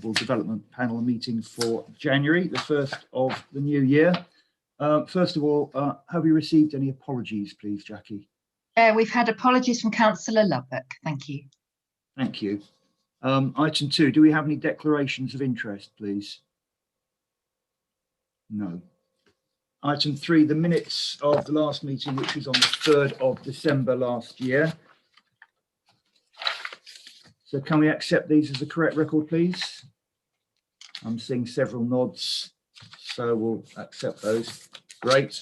Development Panel meeting for January, the first of the new year. First of all, have you received any apologies, please, Jackie? We've had apologies from Councillor Lubbock. Thank you. Thank you. Item 2, do we have any declarations of interest, please? No. Item 3, the minutes of the last meeting, which was on the 3rd of December last year. So can we accept these as the correct record, please? I'm seeing several nods, so we'll accept those. Great.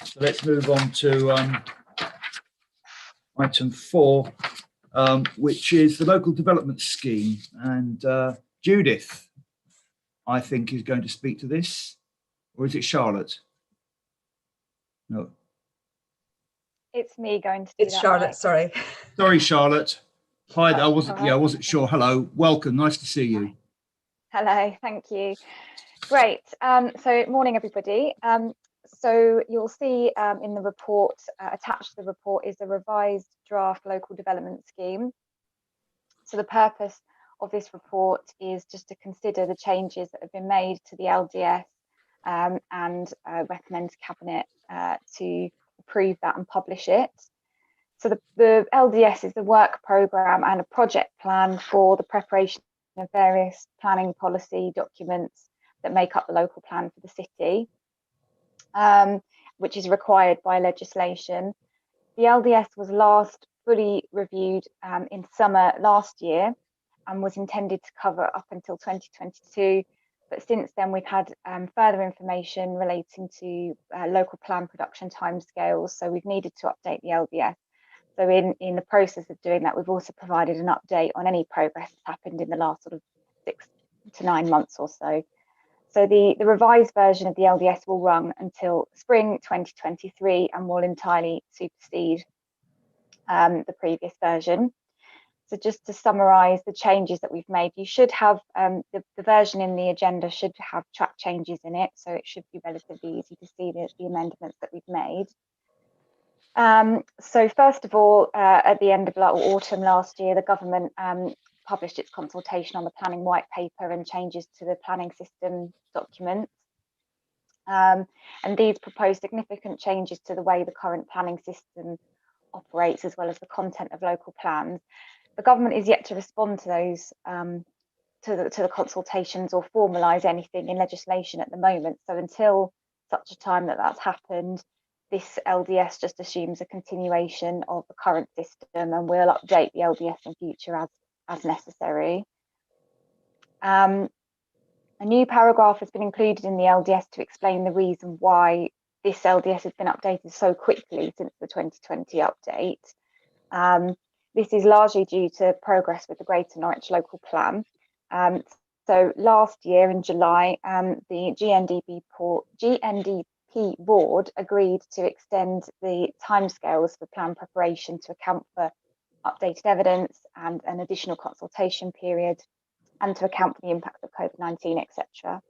So let's move on to item 4, which is the local development scheme. And Judith, I think, is going to speak to this. Or is it Charlotte? No. It's me going to do It's that, Charlotte, Mike. sorry. Sorry, Charlotte. Hi, I wasn't Alright. sure. Hello, welcome, nice to see you. Hello, thank you. Great. So morning, everybody. So you'll see in the report, attached to the report is a revised draft local development scheme. So the purpose of this report is just to consider the changes that have been made to the LDS and recommend to Cabinet to approve that and publish it. So the LDS is the work programme and a project plan for the preparation of various planning policy documents that make up the local plan for the city, which is required by legislation. The LDS was last fully reviewed in summer last year and was intended to cover up until 2022. But since then, we've had further information relating to local plan production timescales. So we've needed to update the LDS. So in the process of doing that, we've also provided an update on any progress that's happened in the last sort of 6 to 9 months or so. So the revised version of the LDS will run until spring 2023 and will entirely supersede the previous version. So just to summarise the changes that we've made, you should have the version in the agenda should have track changes in it. So it should be relatively easy to see the amendments that we've made. So first of all, at the end of autumn last year, the government published its consultation on the planning white paper and changes to the planning system documents. And these propose significant changes to the way the current planning system operates, as well as the content of local plans. The government is yet to respond to those, to the consultations or formalise anything in legislation at the moment. So until such a time that that's happened, this LDS just assumes a continuation of the current system, and we'll update the LDS in future as necessary. A new paragraph has been included in the LDS to explain the reason why this LDS has been updated so quickly since the 2020 update. This is largely due to progress with the Greater Norwich local plan. So last year in July, the GNDP board agreed to extend the timescales for plan preparation to account for updated evidence and an additional consultation period, and to account for the impact of COVID-19, etc.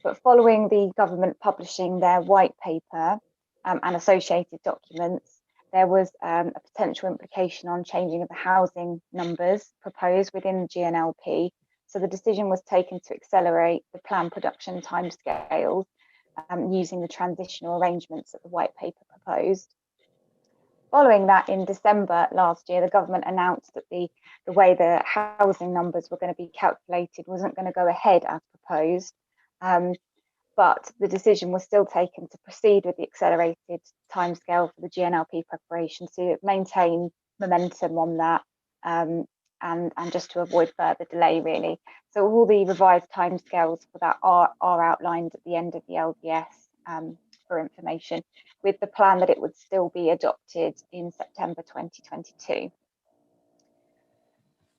But following the government publishing their white paper and associated documents, there was a potential implication on changing of the housing numbers proposed within the GNLP. So the decision was taken to accelerate the plan production timescales using the transitional arrangements that the white paper proposed. Following that, in December last year, the government announced that the way the housing numbers were going to be calculated wasn't going to go ahead as proposed, but the decision was still taken to proceed with the accelerated timescale for the GNLP preparation to maintain momentum on that and just to avoid further delay, really. So all the revised timescales for that are outlined at the end of the LDS for information, with the plan that it would still be adopted in September 2022.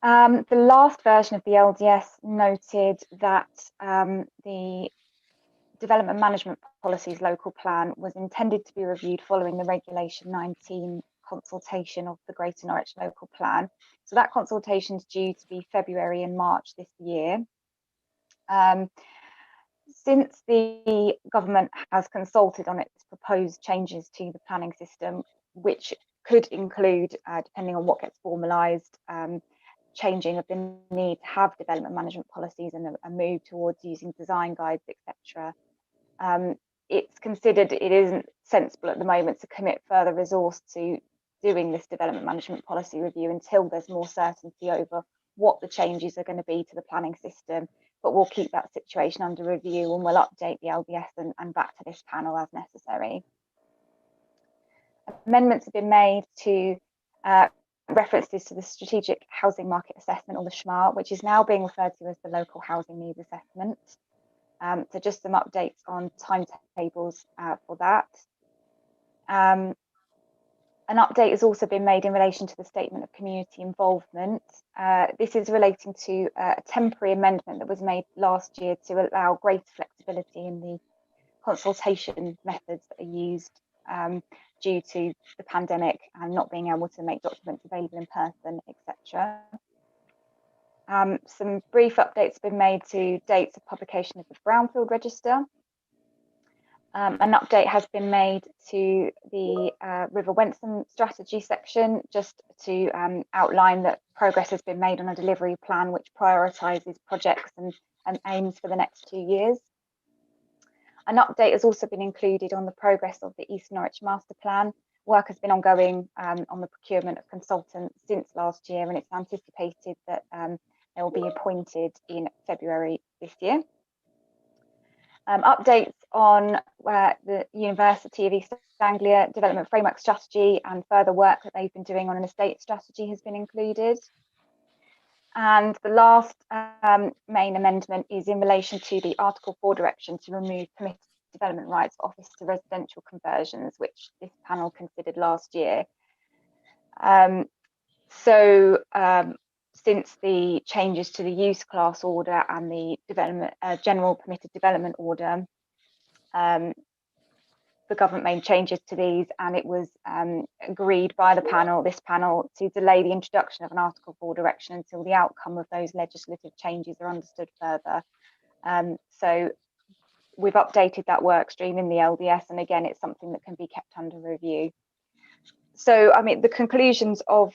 The last version of the LDS noted that the Development Management Policies local plan was intended to be reviewed following the Regulation 19 consultation of the Greater Norwich local plan. So that consultation is due to be February and March this year. Since the government has consulted on its proposed changes to the planning system, which could include, depending on what gets formalised, changing of the need to have development management policies and a move towards using design guides, etc. It's considered it isn't sensible at the moment to commit further resource to doing this development management policy review until there's more certainty over what the changes are going to be to the planning system. But we'll keep that situation under review and we'll update the LDS and back to this panel as necessary. Amendments have been made to references to the Strategic Housing Market Assessment, or the SMART, which is now being referred to as the Local Housing Needs Assessment. So just some updates on timetables for that. An update has also been made in relation to the Statement of Community Involvement. This is relating to a temporary amendment that was made last year to allow greater flexibility in the consultation methods that are used due to the pandemic and not being able to make documents available in person, etc. Some brief updates have been made to dates of publication of the Brownfield Register. An update has been made to the River Wensum strategy section, just to outline that progress has been made on a delivery plan which prioritises projects and aims for the next 2 years. An update has also been included on the progress of the East Norwich Master Plan. Work has been ongoing on the procurement of consultants since last year, and it's anticipated that they will be appointed in February this year. Updates on the University of East Anglia Development Framework Strategy and further work that they've been doing on an estate strategy has been included. And the last main amendment is in relation to the Article 4 direction to remove permitted development rights for office to residential conversions, which this panel considered last year. Since the changes to the use class order and the development general permitted development order, the government made changes to these, and it was agreed by this panel, to delay the introduction of an Article 4 direction until the outcome of those legislative changes are understood further. So we've updated that work stream in the LDS, and again, it's something that can be kept under review. So, I mean, the conclusions of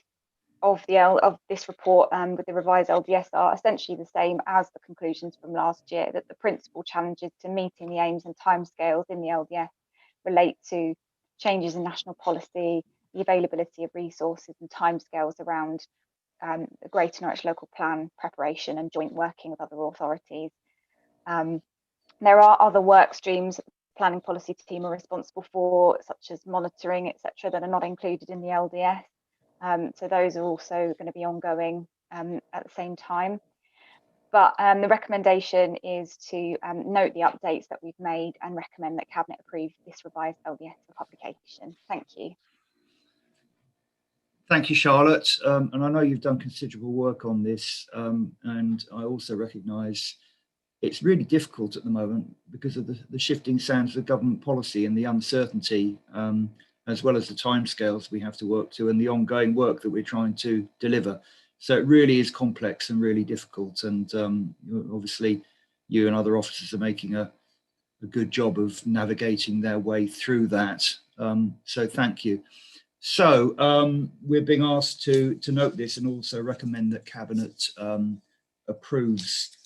this report with the revised LDS are essentially the same as the conclusions from last year, that the principal challenges to meeting the aims and timescales in the LDS relate to changes in national policy, the availability of resources and timescales around the Greater Norwich Local Plan preparation and joint working with other authorities. There are other work streams that the planning policy team are responsible for, such as monitoring, etc., that are not included in the LDS. So those are also going to be ongoing at the same time. But the recommendation is to note the updates that we've made and recommend that Cabinet approve this revised LDS for publication. Thank you. Thank you, Charlotte. And I know you've done considerable work on this, and I also recognise it's really difficult at the moment because of the shifting sands of government policy and the uncertainty, as well as the timescales we have to work to and the ongoing work that we're trying to deliver. So it really is complex and really difficult. And obviously, you and other officers are making a good job of navigating their way through that. So thank you. So we're being asked to note this and also recommend that Cabinet approves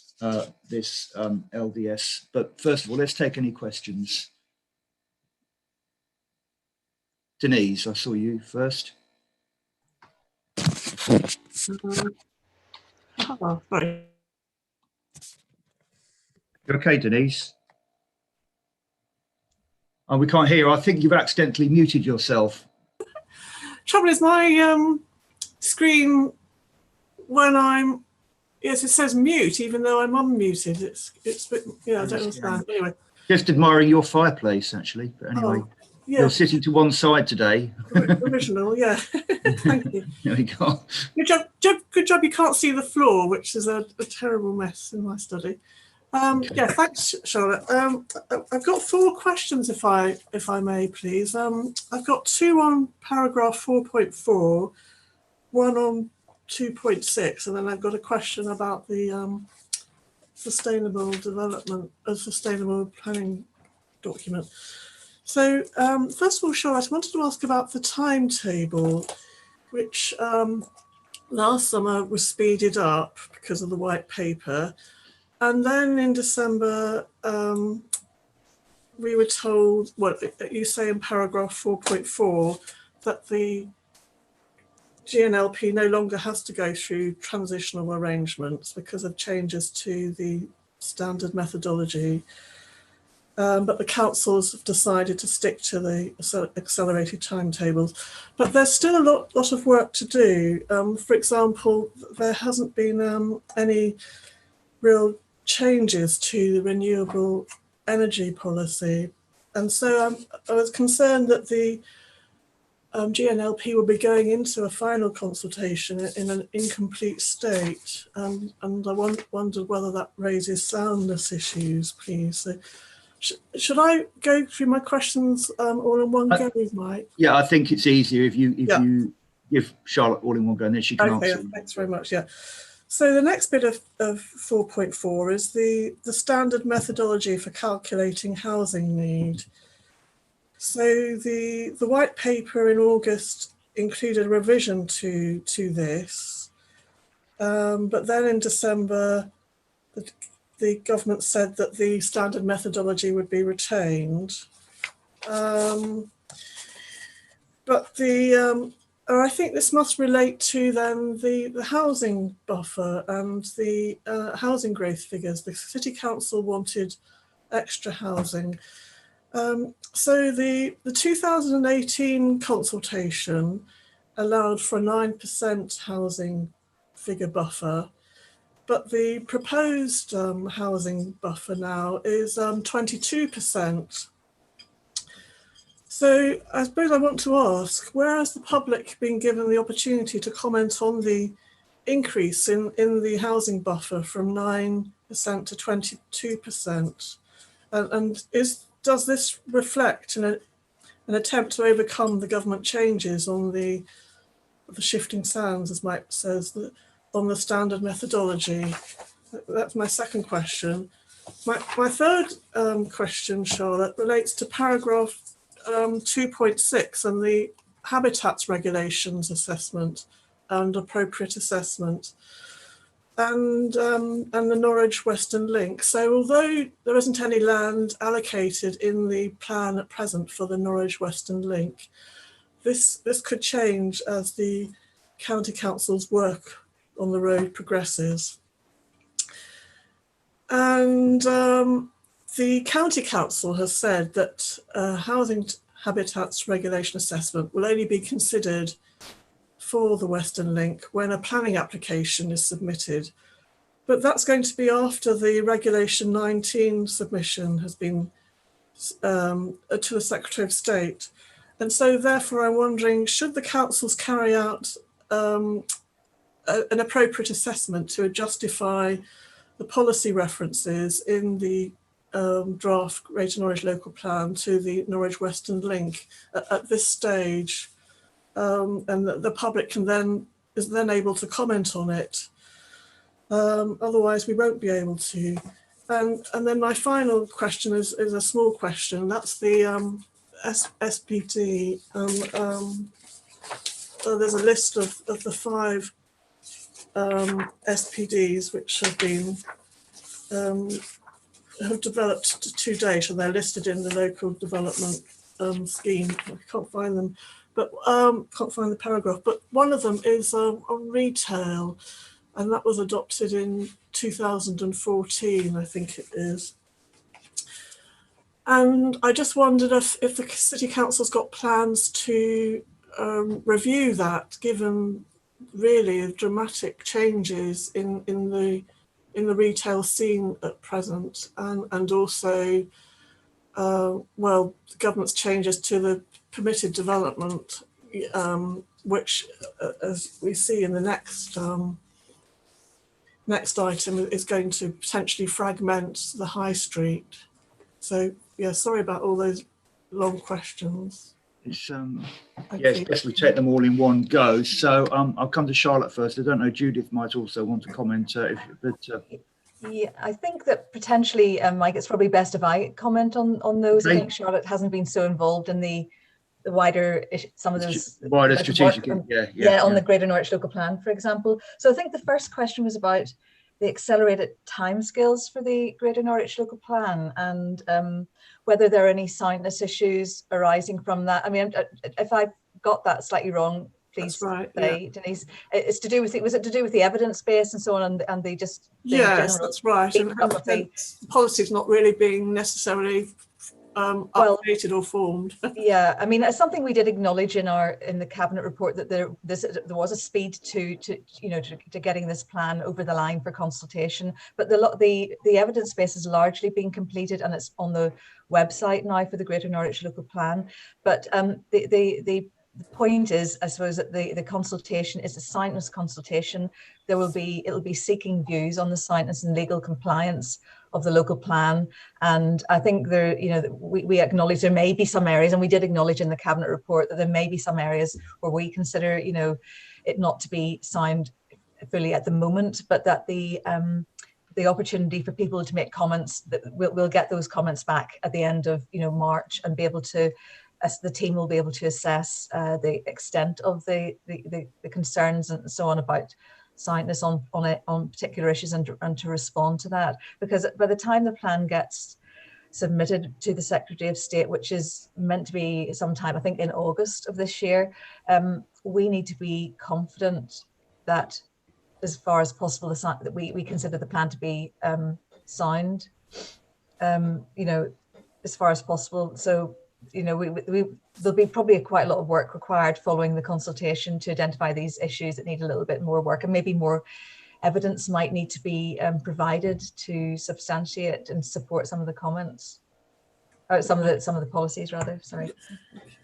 this LDS. But first of all, let's take any questions. Denise, I saw you first. Sorry. You okay, Denise? Oh, we can't hear you. I think you've accidentally muted yourself. Trouble is, my screen, when I'm, yes, it says mute, even though I'm unmuted. It's yeah, I don't understand. Anyway. Just admiring your fireplace, actually. But anyway, yeah. You're sitting to one side today. Original, yeah. Thank you. There we go. Good job. You can't see the floor, which is a terrible mess in my study. Okay. Yeah, thanks, Charlotte. I've got 4 questions, if I may, please. I've got 2 on paragraph 4.4, 1 on 2.6, and then I've got a question about the sustainable development, sustainable planning document. So first of all, Charlotte, I wanted to ask about the timetable, which last summer was speeded up because of the white paper. And then in December, we were told, what you say in paragraph 4.4, that the GNLP no longer has to go through transitional arrangements because of changes to the standard methodology. But the councils have decided to stick to the accelerated timetables. But there's still a lot of work to do. For example, there hasn't been any real changes to the renewable energy policy. And so I was concerned that the GNLP will be going into a final consultation in an incomplete state. And I wondered whether that raises soundness issues, please. So, should I go through my questions all in one go, Mike? Yeah, I think it's easier if you give Charlotte all in one go, and then she can answer. Thanks very much. Yeah. So the next bit of 4.4 is the standard methodology for calculating housing need. So the white paper in August included a revision to this, but then in December, the government said that the standard methodology would be retained. But I think this must relate to then the housing buffer and the housing growth figures. The City Council wanted extra housing. So the 2018 consultation allowed for a 9% housing figure buffer, but the proposed housing buffer now is 22%. So I suppose I want to ask, where has the public been given the opportunity to comment on the increase in the housing buffer from 9% to 22%? And does this reflect an attempt to overcome the government changes on the shifting sands, as Mike says, on the standard methodology? That's my second question. My third question, Charlotte, relates to paragraph 2.6 and the habitats regulations assessment and appropriate assessment, and the Norwich Western Link. So although there isn't any land allocated in the plan at present for the Norwich Western Link, this could change as the county council's work on the road progresses. And the county council has said that housing habitats regulation assessment will only be considered for the Western Link when a planning application is submitted. But that's going to be after the Regulation 19 submission has been to the Secretary of State. And so therefore I'm wondering, should the councils carry out an appropriate assessment to justify the policy references in the draft Greater Norwich Local Plan to the Norwich Western Link at this stage, and the public is then able to comment on it. Otherwise, we won't be able to. And then my final question is a small question. That's the SPD. So there's a list of the 5 SPDs which have been have developed to date, and they're listed in the local development scheme. I can't find them, but can't find the paragraph. But one of them is on retail, and that was adopted in 2014, I think it is. And I just wondered if the City Council's got plans to review that, given really dramatic changes in the retail scene at present, and also well, the government's changes to the permitted development, which, as we see in the next item, is going to potentially fragment the high street. So yeah, sorry about all those long questions. It's yes, best we take them all in one go. So I'll come to Charlotte first. I don't know, Judith might also want to comment. Yeah, I think that potentially, Mike, it's probably best if I comment on those. I think Charlotte hasn't been so involved in the the wider, some of those wider like strategic, on the Greater Norwich Local Plan, for example. So I think the first question was about the accelerated timescales for the Greater Norwich Local Plan, and whether there are any soundness issues arising from that. I mean, if I got that slightly wrong, please say, Denise. It's to do with was it to do with the evidence base and so on, and they just yes, that's right, and the policy's not really being necessarily updated or formed. Yeah, I mean, it's something we did acknowledge in the cabinet report, that there was a speed to getting this plan over the line for consultation, but the evidence base is largely being completed, and it's on the website now for the Greater Norwich Local Plan. But the point is, I suppose, that the consultation is a soundness consultation. It'll be seeking views on the soundness and legal compliance of the local plan, and I think we acknowledge there may be some areas, and we did acknowledge in the cabinet report that there may be some areas where we consider it not to be sound fully at the moment, but that the opportunity for people to make comments, that we'll get those comments back at the end of March, and be able to, as the team will be able to assess the extent of the concerns and so on about soundness on particular issues, and to respond to that. Because by the time the plan gets submitted to the Secretary of State, which is meant to be sometime, I think, in August of this year, we need to be confident that, as far as possible, that we consider the plan to be sound, as far as possible. So there'll be probably quite a lot of work required following the consultation to identify these issues that need a little bit more work, and maybe more evidence might need to be provided to substantiate and support some of the comments, some of the policies rather. Sorry.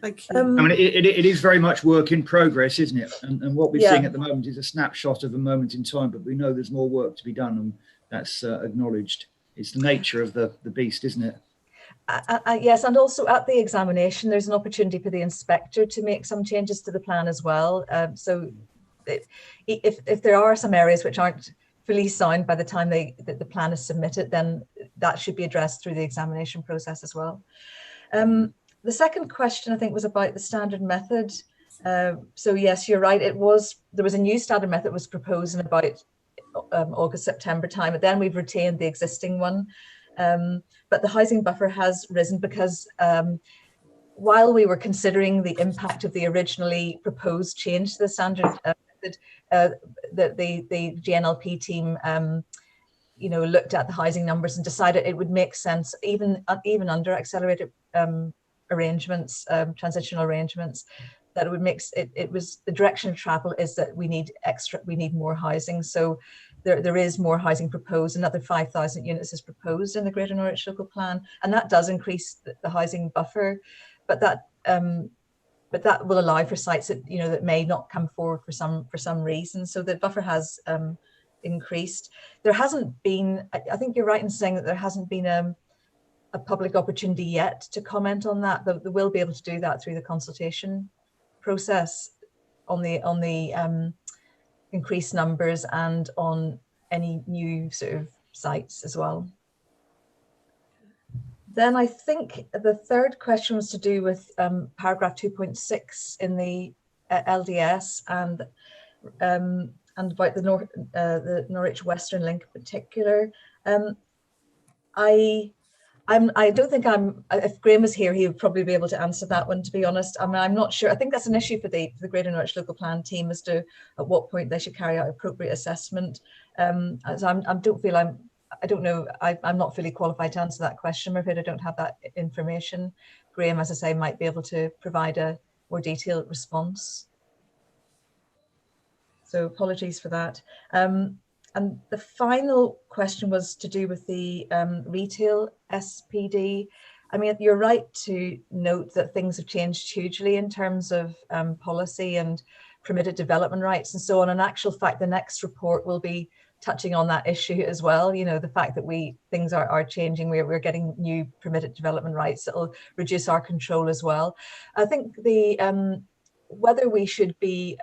Thank you. I mean, it is very much work in progress, isn't it? And what we're seeing at the moment is a snapshot of a moment in time, but we know there's more work to be done, and that's acknowledged. It's the nature of the beast, isn't it? Yes, and also at the examination, there's an opportunity for the inspector to make some changes to the plan as well. So if there are some areas which aren't fully sound by the time the plan is submitted, then that should be addressed through the examination process as well. The second question, I think, was about the standard method. So yes, you're right. There was a new standard method was proposed in about August, September time, but then we've retained the existing one. But the housing buffer has risen because while we were considering the impact of the originally proposed change to the standard method, the GNLP team looked at the housing numbers and decided it would make sense, even under accelerated arrangements, transitional arrangements, that it would make it was the direction of travel is that we need more housing. So there is more housing proposed. Another 5,000 units is proposed in the Greater Norwich Local Plan, and that does increase the housing buffer, but that will allow for sites that that may not come forward for some reason. So the buffer has increased. There hasn't been, I think you're right in saying that there hasn't been a public opportunity yet to comment on that. They will be able to do that through the consultation process on the increased numbers and on any new sort of sites as well. Then I think the third question was to do with paragraph 2.6 in the LDS and about the Norwich Western Link in particular. I don't think if Graham was here, he would probably be able to answer that one, to be honest. I mean, I'm not sure. I think that's an issue for the Greater Norwich Local Plan team as to at what point they should carry out appropriate assessment. As I don't know, I'm not fully qualified to answer that question. I'm afraid I don't have that information. Graham, as I say, might be able to provide a more detailed response. So apologies for that. And the final question was to do with the retail SPD. I mean, you're right to note that things have changed hugely in terms of policy and permitted development rights and so on. In actual fact, the next report will be touching on that issue as well. The fact that things are changing, we're getting new permitted development rights that will reduce our control as well. I think whether we should be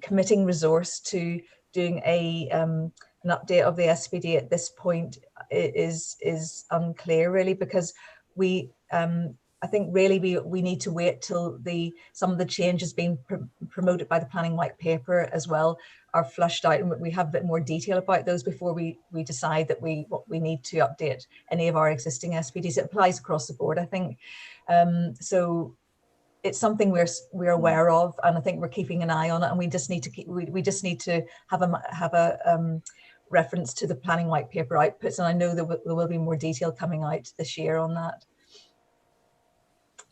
committing resource to doing an update of the SPD at this point is unclear, really, because we I think really we need to wait till some of the changes being promoted by the planning white paper as well are flushed out, and we have a bit more detail about those before we decide that we need to update any of our existing SPDs. It applies across the board, I think. So it's something we're aware of, and I think we're keeping an eye on it, and we just need to have a reference to the planning white paper outputs, and I know there will be more detail coming out this year on that.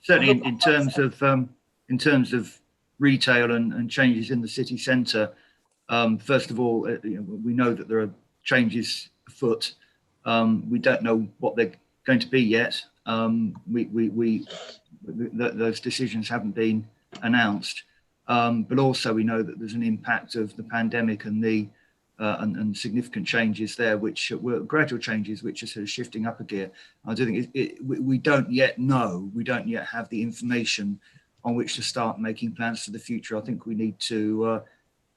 Certainly, in terms of retail and changes in the city centre. First of all, we know that there are changes afoot. We don't know what they're going to be yet. Those decisions haven't been announced, but also we know that there's an impact of the pandemic and and significant changes there, which were gradual changes, which are sort of shifting up a gear. I do think we don't yet know. We don't yet have the information on which to start making plans for the future. I think we need to,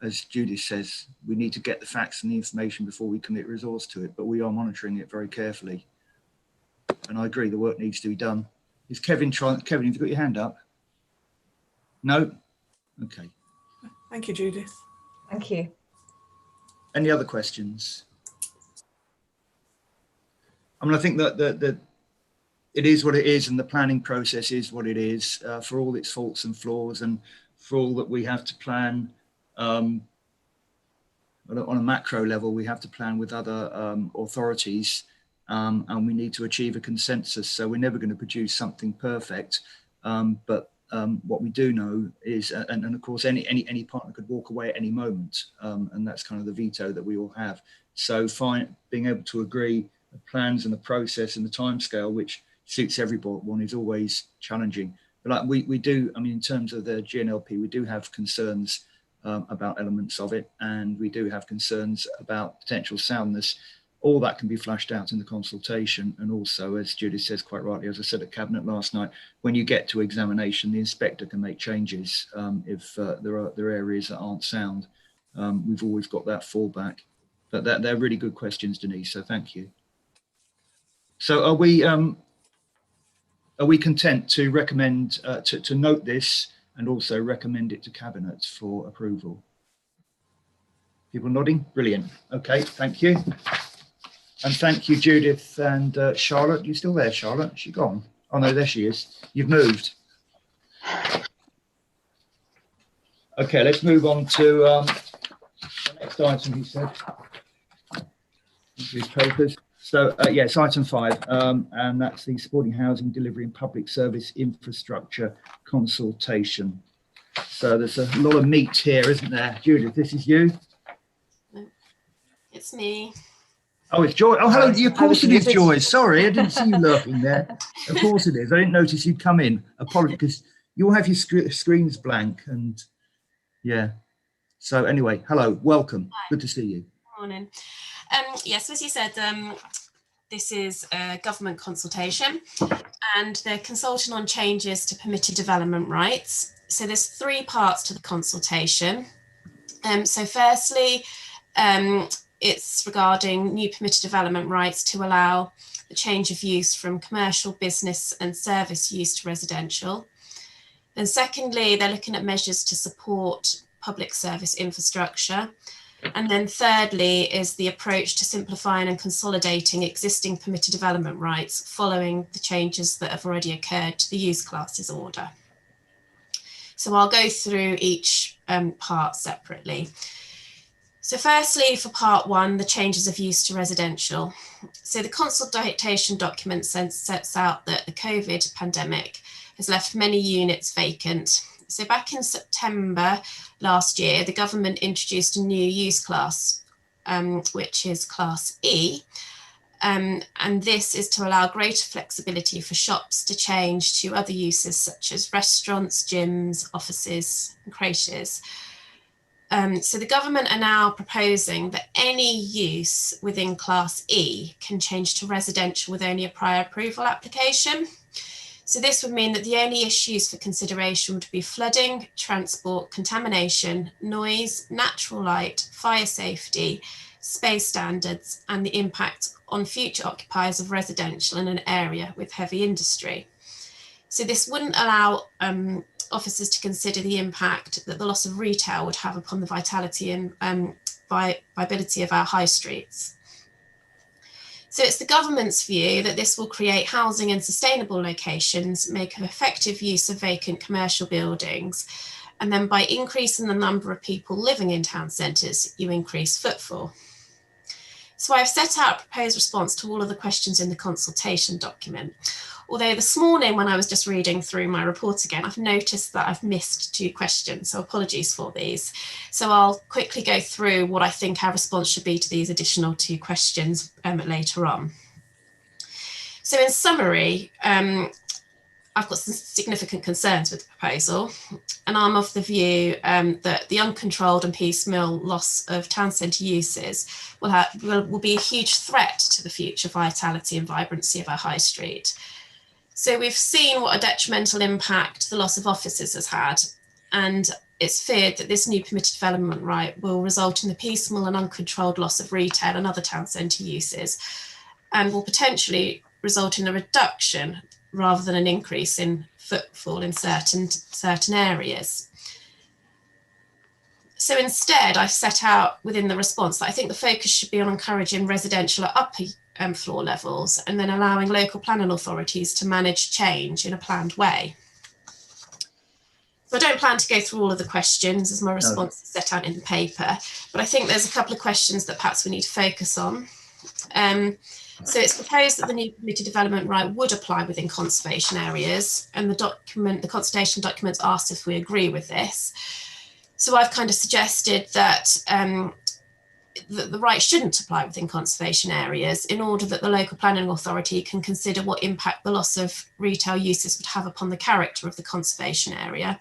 as Judith says, we need to get the facts and the information before we commit resource to it. But we are monitoring it very carefully, and I agree the work needs to be done. Is Kevin trying? Kevin, have you got your hand up? No. Okay. Thank you, Judith. Thank you. Any other questions? I mean, I think that it is what it is, and the planning process is what it is, for all its faults and flaws, and for all that we have to plan on a macro level. We have to plan with other authorities, and we need to achieve a consensus. So we're never going to produce something perfect, but what we do know is, and of course, any partner could walk away at any moment, and that's kind of the veto that we all have. So being able to agree the plans and the process and the timescale which suits everyone is always challenging. But like we do, I mean, in terms of the GNLP, we do have concerns about elements of it, and we do have concerns about potential soundness. All that can be flashed out in the consultation, and also, as Judith says quite rightly, as I said at Cabinet last night, when you get to examination, the inspector can make changes if there are areas that aren't sound. We've always got that fallback. But they're really good questions, Denise, so thank you. So are we content to recommend, to note this and also recommend it to Cabinet for approval? People nodding? Brilliant. Okay, thank you. And thank you, Judith and Charlotte. You still there, Charlotte? Is she gone? Oh no, there she is. You've moved. Okay, let's move on to the next item, he said. These papers. So yes, item 5, and that's the supporting housing delivery and public service infrastructure consultation. So there's a lot of meat here, isn't there? Judith, this is you? It's me. Oh, it's Joy. Oh, hello. Of course it is, Joy. Sorry, I didn't see you lurking there. Of course it is. I didn't notice you'd come in. Apologies, because you'll have your screens blank, and yeah. So anyway, hello, welcome. Hi. Good to see you. Morning. Yes, as you said, this is a government consultation, and they're consulting on changes to permitted development rights. So there's 3 parts to the consultation. So firstly, it's regarding new permitted development rights to allow the change of use from commercial, business and service use to residential. And secondly, they're looking at measures to support public service infrastructure. And then thirdly is the approach to simplifying and consolidating existing permitted development rights following the changes that have already occurred to the use classes order. So I'll go through each part separately. So firstly, for part 1, the changes of use to residential. So the consultation document sets out that the COVID pandemic has left many units vacant. So back in September last year, the government introduced a new use class, which is Class E. And this is to allow greater flexibility for shops to change to other uses such as restaurants, gyms, offices, and creches. So the government are now proposing that any use within Class E can change to residential with only a prior approval application. So this would mean that the only issues for consideration would be flooding, transport, contamination, noise, natural light, fire safety, space standards, and the impact on future occupiers of residential in an area with heavy industry. So this wouldn't allow officers to consider the impact that the loss of retail would have upon the vitality and viability of our high streets. So it's the government's view that this will create housing in sustainable locations, make an effective use of vacant commercial buildings, and then by increasing the number of people living in town centres, you increase footfall. So I've set out a proposed response to all of the questions in the consultation document. Although this morning, when I was just reading through my report again, I've noticed that I've missed 2 questions, so apologies for these. So I'll quickly go through what I think our response should be to these additional 2 questions later on. So in summary, I've got some significant concerns with the proposal, and I'm of the view that the uncontrolled and piecemeal loss of town centre uses will be a huge threat to the future vitality and vibrancy of our high street. So we've seen what a detrimental impact the loss of offices has had, and it's feared that this new permitted development right will result in the piecemeal and uncontrolled loss of retail and other town centre uses, and will potentially result in a reduction rather than an increase in footfall in certain areas. So instead, I've set out within the response that I think the focus should be on encouraging residential at upper floor levels and then allowing local planning authorities to manage change in a planned way. So I don't plan to go through all of the questions as my response is set out in the paper, but I think there's a couple of questions that perhaps we need to focus on. So it's proposed that the new permitted development right would apply within conservation areas, and the consultation document asked if we agree with this. So I've kind of suggested that the right shouldn't apply within conservation areas in order that the local planning authority can consider what impact the loss of retail uses would have upon the character of the conservation area.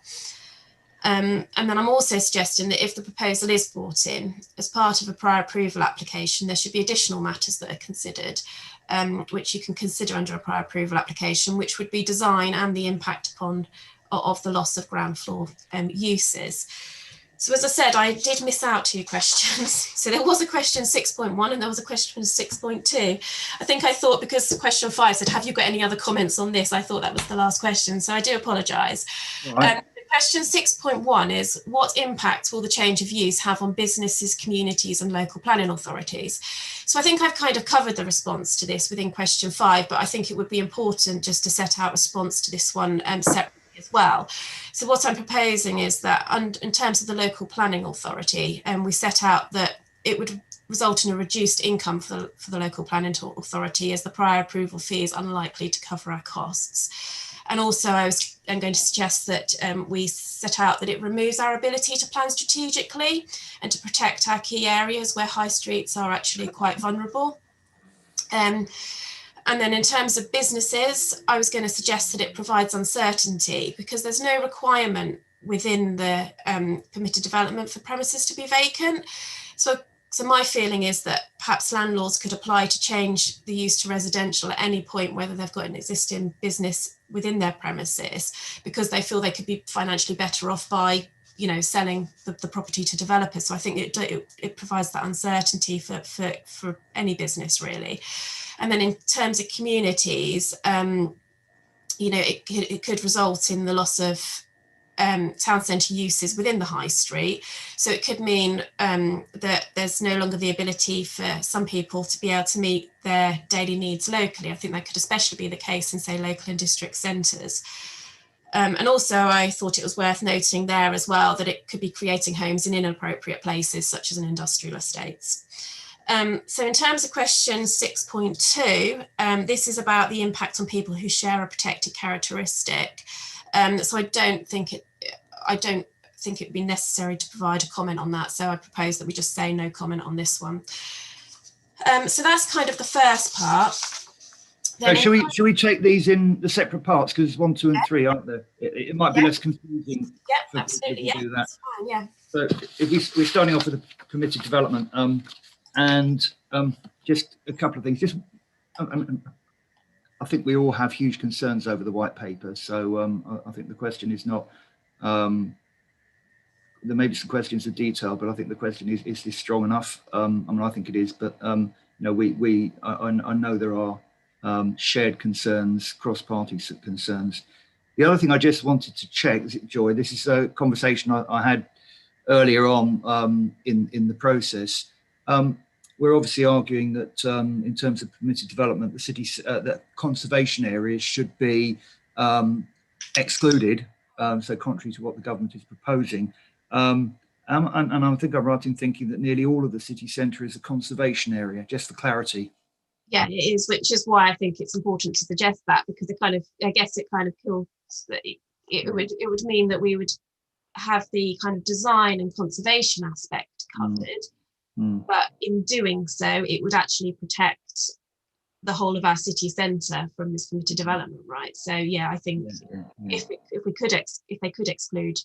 And then I'm also suggesting that if the proposal is brought in as part of a prior approval application, there should be additional matters that are considered, which you can consider under a prior approval application, which would be design and the impact of the loss of ground floor uses. So as I said, I did miss out 2 questions. So there was a question 6.1 and there was a question 6.2. I think I thought because question 5 said, have you got any other comments on this? I thought that was the last question, so I do apologise. Right. Question 6.1 is, what impact will the change of use have on businesses, communities and local planning authorities? So I think I've kind of covered the response to this within question 5, but I think it would be important just to set out response to this one separately as well. So what I'm proposing is that in terms of the local planning authority, we set out that it would result in a reduced income for the local planning authority, as the prior approval fee is unlikely to cover our costs. And also I'm going to suggest that we set out that it removes our ability to plan strategically and to protect our key areas where high streets are actually quite vulnerable. And then in terms of businesses, I was going to suggest that it provides uncertainty because there's no requirement within the permitted development for premises to be vacant. So my feeling is that perhaps landlords could apply to change the use to residential at any point, whether they've got an existing business within their premises, because they feel they could be financially better off by, selling the property to developers. So I think it provides that uncertainty for any business really. And then in terms of communities, it could result in the loss of town centre uses within the high street. So it could mean that there's no longer the ability for some people to be able to meet their daily needs locally. I think that could especially be the case in, say, local and district centres. And also I thought it was worth noting there as well that it could be creating homes in inappropriate places, such as in industrial estates. So in terms of question 6.2, this is about the impact on people who share a protected characteristic. So I don't think it would be necessary to provide a comment on that. So I propose that we just say no comment on this one. So that's kind of the first part. So should we take these in the separate parts, because 1, 2 and 3 aren't there? It might be less confusing. Yeah, absolutely. Yeah, that's fine. Yeah. So if we're starting off with the permitted development, and just a couple of things. I think we all have huge concerns over the white paper. So I think the question is not. There may be some questions of detail, but I think the question is this strong enough? I think it is, but I know there are shared concerns, cross-party concerns, The other thing I just wanted to check, Joy, this is a conversation I had earlier on in the process. We're obviously arguing that in terms of permitted development, the city that conservation areas should be excluded. So contrary to what the government is proposing. And I think I'm right in thinking that nearly all of the city centre is a conservation area, just for clarity. Yeah, it is, which is why I think it's important to suggest that, because it kind of, I guess it kind of kills, it would mean that we would have the kind of design and conservation aspect covered, but in doing so, it would actually protect the whole of our city centre from this permitted development, right? So yeah, I think if they could exclude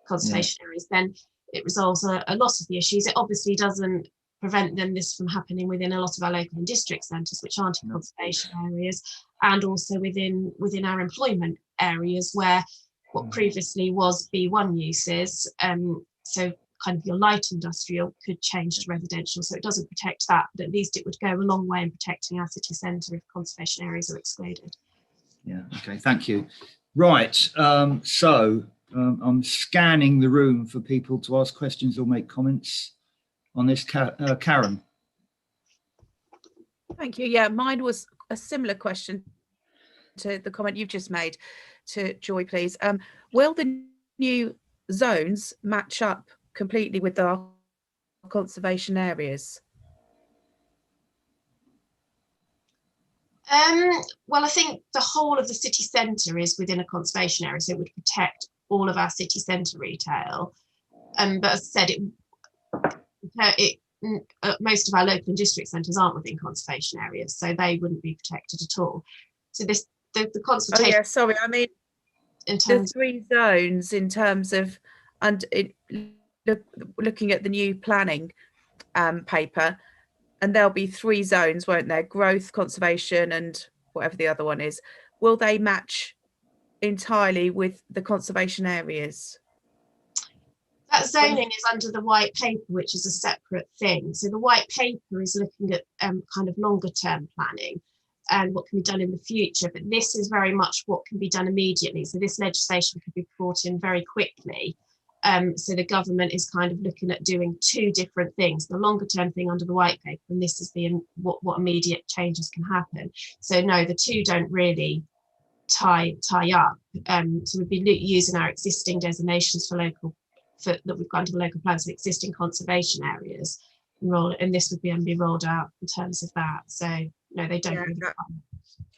conservation areas, then it resolves a lot of the issues. It obviously doesn't prevent this from happening within a lot of our local and district centres, which aren't in conservation areas, and also within our employment areas, where what previously was B1 uses, so kind of your light industrial, could change to residential. So it doesn't protect that, but at least it would go a long way in protecting our city centre if conservation areas are excluded. Yeah, okay, thank you. Right, so I'm scanning the room for people to ask questions or make comments on this. Karen. Thank you. Yeah, mine was a similar question to the comment you've just made to Joy, please. Will the new zones match up completely with our conservation areas? Well, I think the whole of the city centre is within a conservation area, so it would protect all of our city centre retail. But as I said, most of our local and district centres aren't within conservation areas, so they wouldn't be protected at all. So the consultation. Oh yeah, sorry, I mean the 3 zones in terms of, and looking at the new planning paper, and there'll be 3 zones, won't there? Growth, conservation, and whatever the other one is. Will they match entirely with the conservation areas? That zoning is under the white paper, which is a separate thing. So the white paper is looking at kind of longer term planning and what can be done in the future. But this is very much what can be done immediately. So this legislation could be brought in very quickly. So the government is kind of looking at doing 2 different things: the longer term thing under the white paper, and this is the what immediate changes can happen. So no, the 2 don't really tie up. So we'd be using our existing designations for local. That we've got under the local plans of existing conservation areas, and this would be rolled out in terms of that. So no, they don't. Yeah, really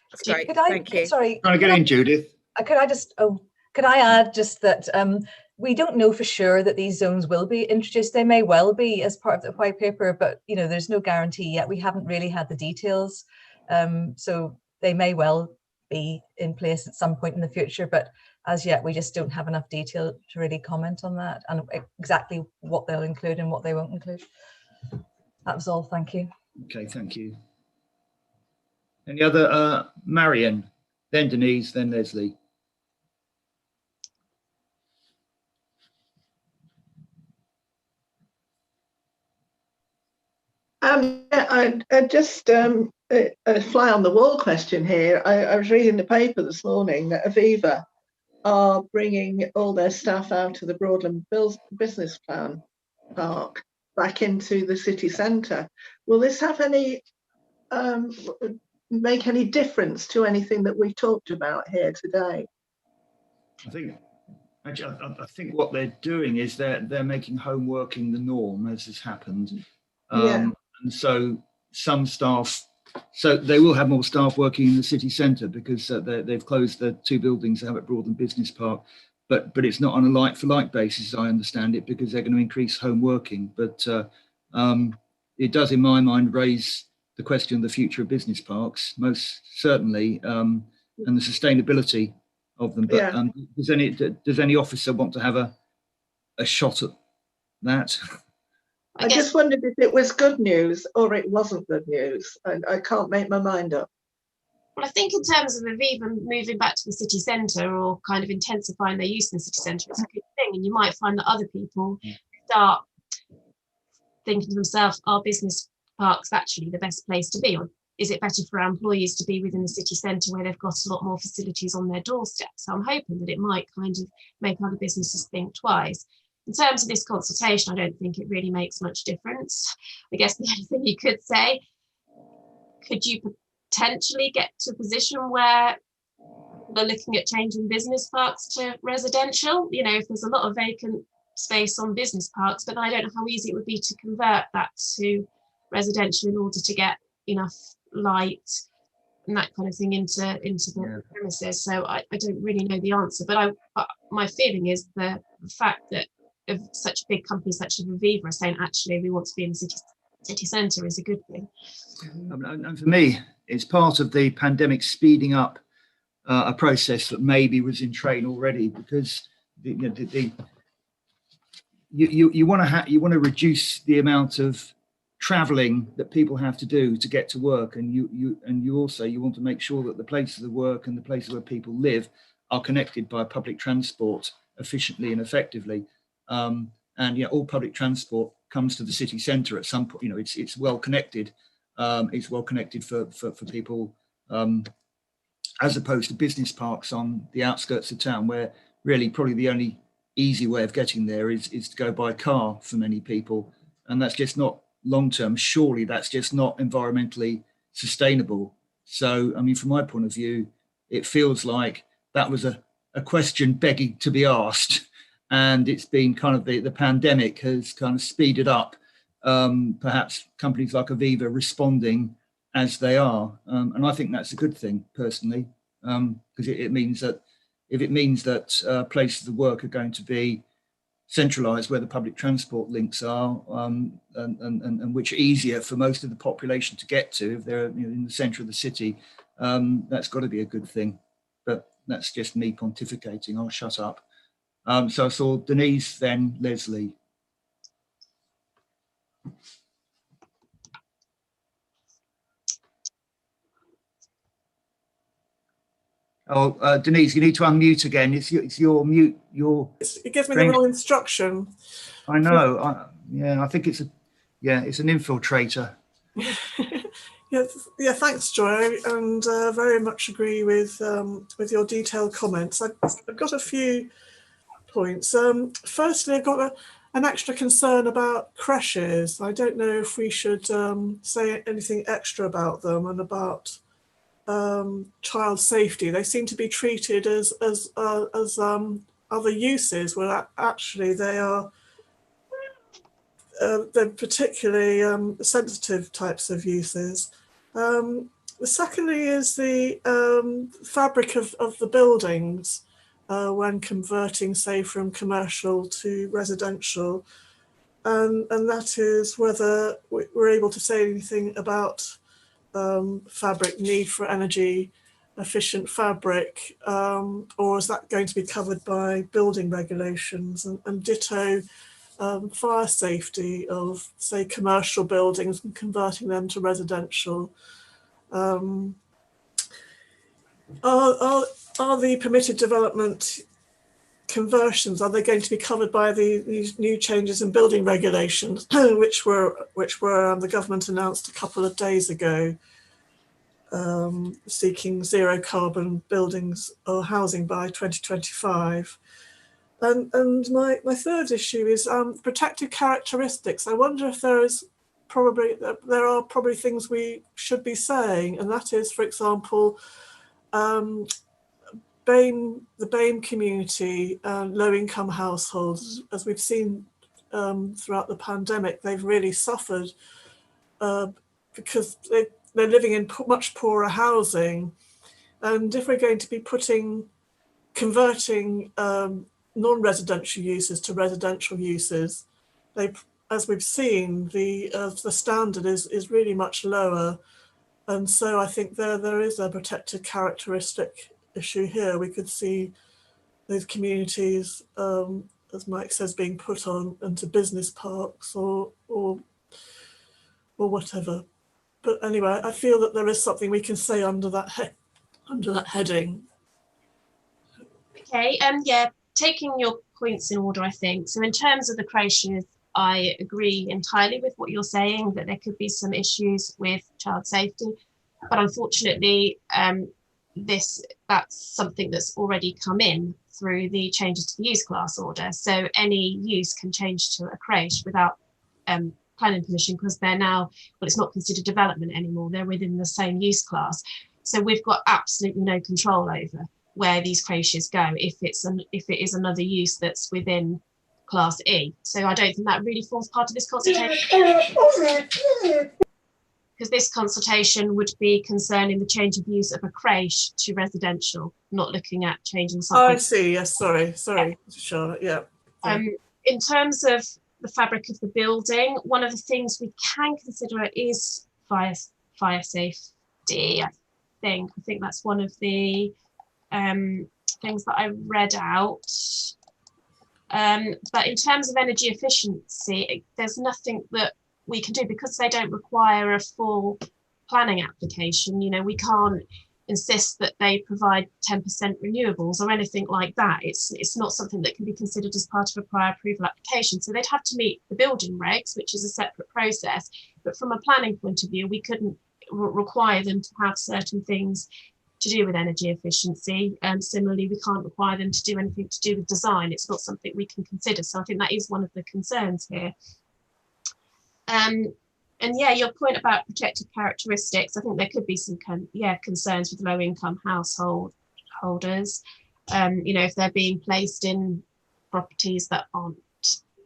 that's great. Thank you. Sorry, Trying to get in, Judith. Could I add just that we don't know for sure that these zones will be introduced. They may well be as part of the white paper, but there's no guarantee yet. We haven't really had the details, so they may well be in place at some point in the future, but as yet we just don't have enough detail to really comment on that and exactly what they'll include and what they won't include. That was all. Thank you. Okay, thank you. Any other? Marion, then Denise, then Leslie. I just a fly on the wall question here. I was reading the paper this morning that Aviva are bringing all their staff out of the Broadland Business Plan Park back into the city centre. Will this have any make any difference to anything that we talked about here today? I think what they're doing is they're making home working the norm, as has happened. And so some staff, so they will have more staff working in the city centre because they've closed the 2 buildings they have at Broadland Business Park, but it's not on a like for like basis, as I understand it, because they're going to increase home working. But it does, in my mind, raise the question of the future of business parks, most certainly, and the sustainability of them. But does any officer want to have a shot at that? I just wondered if it was good news or it wasn't good news. I can't make my mind up. Well, I think in terms of Aviva moving back to the city centre or kind of intensifying their use in the city centre, it's a good thing. And you might find that other people start thinking to themselves, are business parks actually the best place to be? Or is it better for our employees to be within the city centre where they've got a lot more facilities on their doorstep? So I'm hoping that it might kind of make other businesses think twice. In terms of this consultation, I don't think it really makes much difference. I guess the only thing you could say, could you potentially get to a position where they're looking at changing business parks to residential? You know, if there's a lot of vacant space on business parks, but I don't know how easy it would be to convert that to residential in order to get enough light and that kind of thing into the premises. So I don't really know the answer, but my feeling is the fact that of such big companies such as Aviva are saying actually we want to be in the city centre is a good thing. And for me, it's part of the pandemic speeding up a process that maybe was in train already, because you want to reduce the amount of traveling that people have to do to get to work, and you also want to make sure that the places of work and the places where people live are connected by public transport efficiently and effectively. And all public transport comes to the city centre at some point. It's well connected. It's well connected for people, as opposed to business parks on the outskirts of town, where really probably the only easy way of getting there is to go by car for many people, and that's just not long term. Surely that's just not environmentally sustainable. So, I mean, from my point of view, it feels like that was a question begging to be asked, and it's been kind of the pandemic has kind of speeded up perhaps companies like Aviva responding as they are, and I think that's a good thing personally, because it means that if it means that places of work are going to be centralised where the public transport links are, and which are easier for most of the population to get to if they're in the centre of the city, that's got to be a good thing. But that's just me pontificating. I'll shut up. So I saw Denise, then Leslie. Oh, Denise, you need to unmute again. It's your mute. It gives me the wrong instruction. I know. I think it's an infiltrator. Yeah. Thanks, Joy, and very much agree with your detailed comments. I've got a few points. Firstly, I've got an extra concern about creches. I don't know if we should say anything extra about them and about child safety. They seem to be treated as other uses, where actually they're particularly sensitive types of uses. Secondly is the fabric of the buildings when converting, say, from commercial to residential, and that is whether we're able to say anything about fabric, need for energy efficient fabric, or is that going to be covered by building regulations, and ditto fire safety of, say, commercial buildings and converting them to residential. Are the permitted development conversions, are they going to be covered by these new changes in building regulations, which were the government announced a couple of days ago, seeking zero carbon buildings or housing by 2025? And my third issue is protected characteristics. I wonder if there are probably things we should be saying, and that is, for example, the BAME community, low-income households, as we've seen throughout the pandemic, they've really suffered because they're living in much poorer housing. And if we're going to be converting non-residential uses to residential uses, as we've seen, the standard is really much lower. And so I think there is a protected characteristic issue here. We could see those communities, as Mike says, being put on into business parks or whatever. But anyway, I feel that there is something we can say under that heading. Okay, yeah, taking your points in order, I think. So in terms of the creches, I agree entirely with what you're saying, that there could be some issues with child safety. but unfortunately, that's something that's already come in through the changes to the use class order. So any use can change to a creche without planning permission, because they're now, well, it's not considered development anymore. They're within the same use class. So we've got absolutely no control over where these creches go if it is another use that's within Class E. So I don't think that really forms part of this consultation, because this consultation would be concerning the change of use of a creche to residential, not looking at changing something. Oh, I see. Yes, sorry, Charlotte. Yeah. In terms of the fabric of the building, one of the things we can consider is fire safety. I think that's one of the things that I read out. But in terms of energy efficiency, there's nothing that we can do because they don't require a full planning application. You know, we can't insist that they provide 10% renewables or anything like that. It's not something that can be considered as part of a prior approval application. So they'd have to meet the building regs, which is a separate process. But from a planning point of view, we couldn't require them to have certain things to do with energy efficiency. Similarly, we can't require them to do anything to do with design. It's not something we can consider. So I think that is one of the concerns here. And yeah, your point about protected characteristics, I think there could be some concerns with low income household holders. You know, if they're being placed in properties that aren't,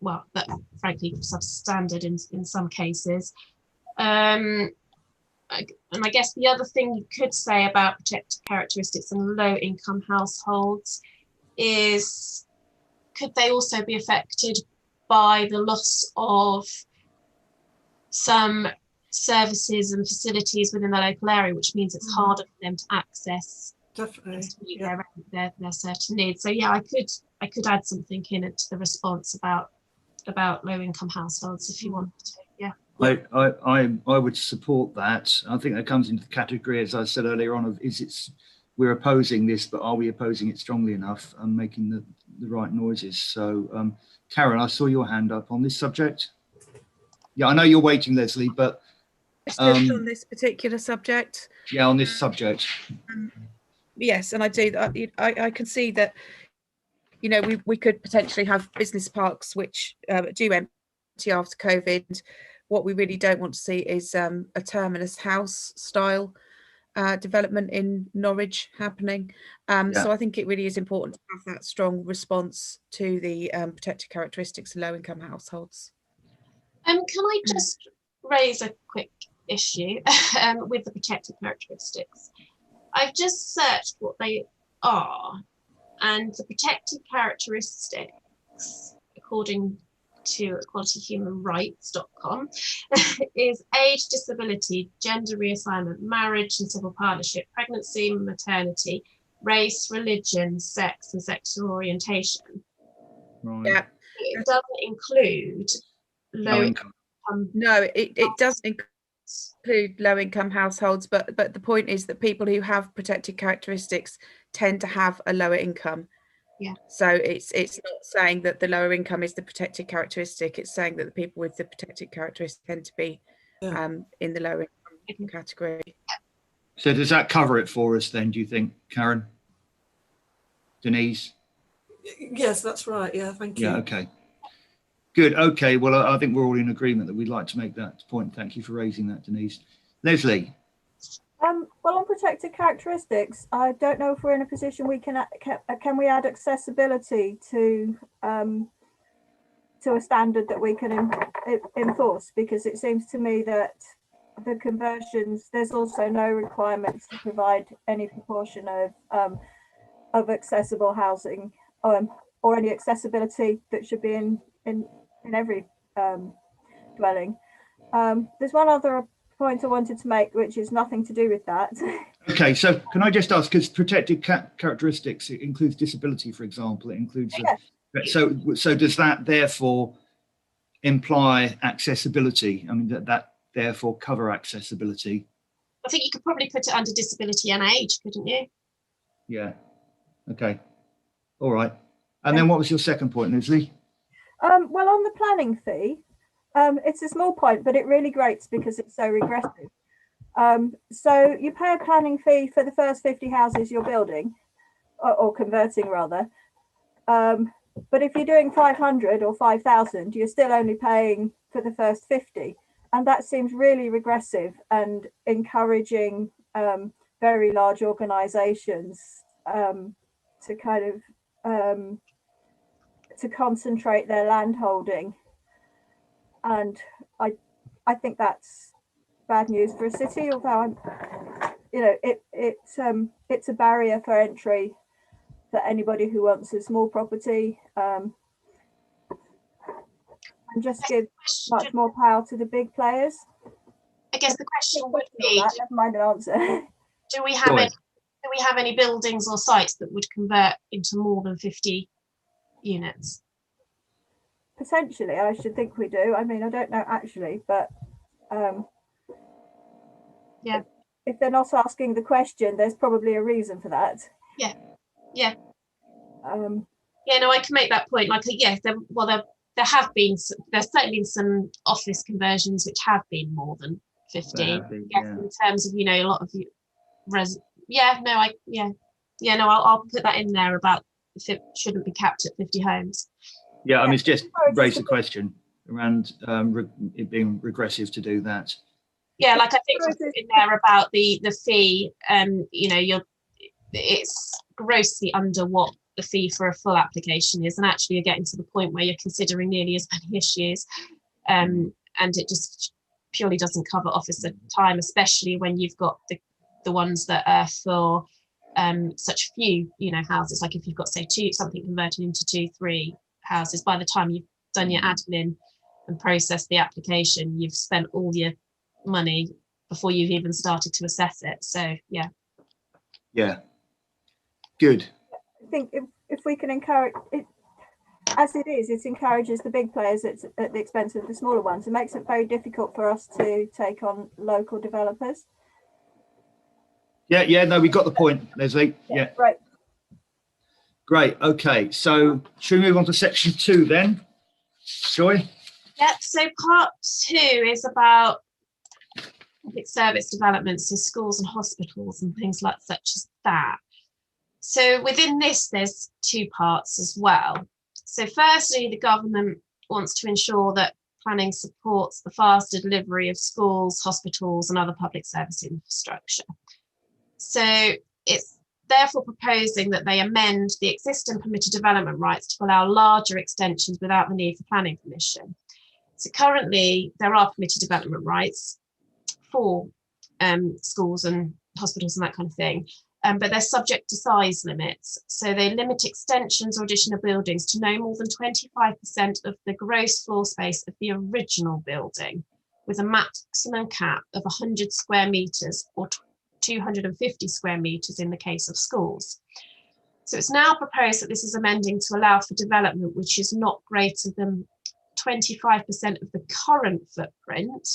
well, that are frankly substandard in some cases. And I guess the other thing you could say about protected characteristics in low income households is, could they also be affected by the loss of some services and facilities within the local area, which means it's harder for them to access. Definitely, to meet their certain needs. So yeah, I could add something in it to the response about low income households if you wanted to. Yeah. I would support that. I think that comes into the category, as I said earlier on, of we're opposing this, but are we opposing it strongly enough and making the right noises? So Karen, I saw your hand up on this subject. Yeah, I know you're waiting, Leslie, but on this particular subject. Yeah, on this subject. Yes, and I do. I can see that, you know, we could potentially have business parks which do empty after COVID. What we really don't want to see is a terminus house style development in Norwich happening. So I think it really is important to have that strong response to the protected characteristics of low income households. Can I just raise a quick issue with the protected characteristics? I've just searched what they are, and the protected characteristics, according to equalityhumanrights.com, is age, disability, gender reassignment, marriage and civil partnership, pregnancy, maternity, race, religion, sex and sexual orientation. Right. Yeah. It doesn't include low income. No, it doesn't include low income households, but the point is that people who have protected characteristics tend to have a lower income. Yeah. So it's not saying that the lower income is the protected characteristic. It's saying that the people with the protected characteristic tend to be in the lower income category. So does that cover it for us then, do you think, Karen? Denise? Yes, that's right. Yeah, thank you. Yeah, okay. Good. Okay. Well, I think we're all in agreement that we'd like to make that point. Thank you for raising that, Denise. Leslie? Well, on protected characteristics, I don't know if we're in a position we can we add accessibility to a standard that we can enforce, because it seems to me that the conversions, there's also no requirements to provide any proportion of accessible housing or any accessibility that should be in every dwelling. There's one other point I wanted to make, which is nothing to do with that. Okay, so can I just ask, because protected characteristics, it includes disability, for example, it includes so does that therefore imply accessibility? I mean, that therefore cover accessibility? I think you could probably put it under disability and age, couldn't you? Yeah. Okay. All right. And then what was your second point, Leslie? Well, on the planning fee, it's a small point, but it really grates because it's so regressive. So you pay a planning fee for the first 50 houses you're building, or converting rather. But if you're doing 500 or 5,000, you're still only paying for the first 50. And that seems really regressive and encouraging very large organisations to kind of to concentrate their land holding. And I think that's bad news for a city, although it's a barrier for entry for anybody who wants a small property, and just give much more power to the big players. I guess the question would be, never mind an answer. do we have any buildings or sites that would convert into more than 50 units? Potentially, I should think we do. I mean, I don't know actually, but yeah, if they're not asking the question, there's probably a reason for that. Yeah. Yeah, no, I can make that point. Like, yes, there's certainly been some office conversions which have been more than 50. In terms of, a lot of I'll put that in there about if it shouldn't be capped at 50 homes. Yeah, I mean, it's just raised a question around it being regressive to do that. Yeah, like I think in there about the fee, it's grossly under what the fee for a full application is, and actually you're getting to the point where you're considering nearly as many issues, and it just purely doesn't cover officer time, especially when you've got the ones that are for such few houses. Like if you've got say something converted into 2-3 houses, by the time you've done your admin and processed the application, you've spent all your money before you've even started to assess it. So yeah, good. I think if we can encourage it, as it is, it encourages the big players at the expense of the smaller ones. It makes it very difficult for us to take on local developers. No, we got the point, Leslie. Yeah. Right. Great. Okay, so should we move on to section 2 then? Joy? Yep. So part 2 is about public service developments, so schools and hospitals and things like such as that. So within this, there's 2 parts as well. So firstly, the government wants to ensure that planning supports the faster delivery of schools, hospitals and other public service infrastructure. So it's therefore proposing that they amend the existing permitted development rights to allow larger extensions without the need for planning permission. So currently there are permitted development rights for schools and hospitals and that kind of thing, but they're subject to size limits. So they limit extensions or addition of buildings to no more than 25% of the gross floor space of the original building, with a maximum cap of 100 square metres or 250 square metres in the case of schools. So it's now proposed that this is amending to allow for development which is not greater than 25% of the current footprint,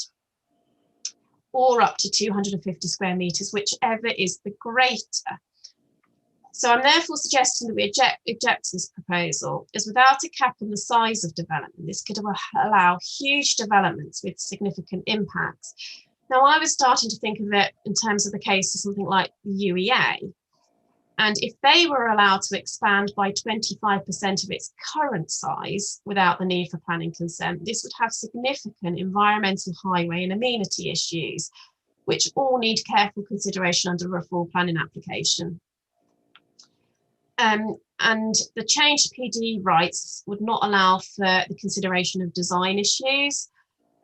or up to 250 square metres, whichever is the greater. So I'm therefore suggesting that we object to this proposal, as without a cap on the size of development, this could allow huge developments with significant impacts. Now, I was starting to think of it in terms of the case of something like the UEA. And if they were allowed to expand by 25% of its current size without the need for planning consent, this would have significant environmental, highway and amenity issues, which all need careful consideration under a full planning application. And the change to PD rights would not allow for the consideration of design issues.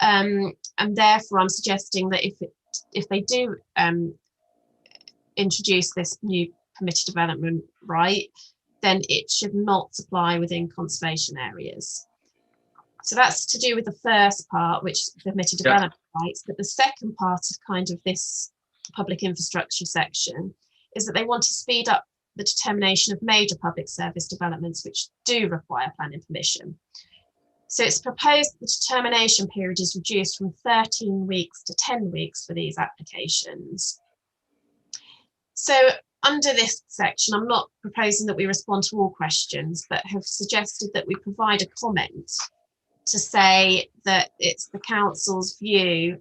And therefore, I'm suggesting that if they do introduce this new permitted development right, then it should not apply within conservation areas. So that's to do with the first part, which is permitted development rights. But the second part of kind of this public infrastructure section is that they want to speed up the determination of major public service developments which do require planning permission. So it's proposed the determination period is reduced from 13 weeks to 10 weeks for these applications. So under this section, I'm not proposing that we respond to all questions, but have suggested that we provide a comment to say that it's the council's view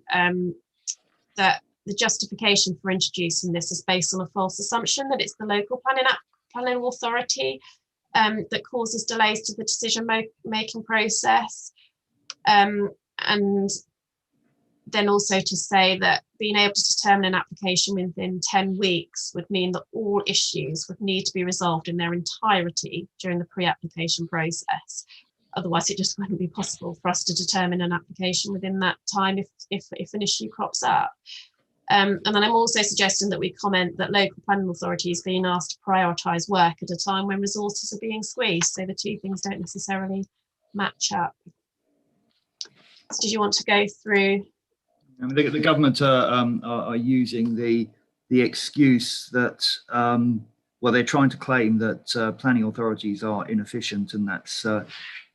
that the justification for introducing this is based on a false assumption that it's the local planning authority that causes delays to the decision making process. And then also to say that being able to determine an application within 10 weeks would mean that all issues would need to be resolved in their entirety during the pre-application process. Otherwise, it just wouldn't be possible for us to determine an application within that time if an issue crops up. And then I'm also suggesting that we comment that local planning authorities being asked to prioritise work at a time when resources are being squeezed, so the two things don't necessarily match up. So did you want to go through? I mean, the government are using the excuse that well, they're trying to claim that planning authorities are inefficient, and that's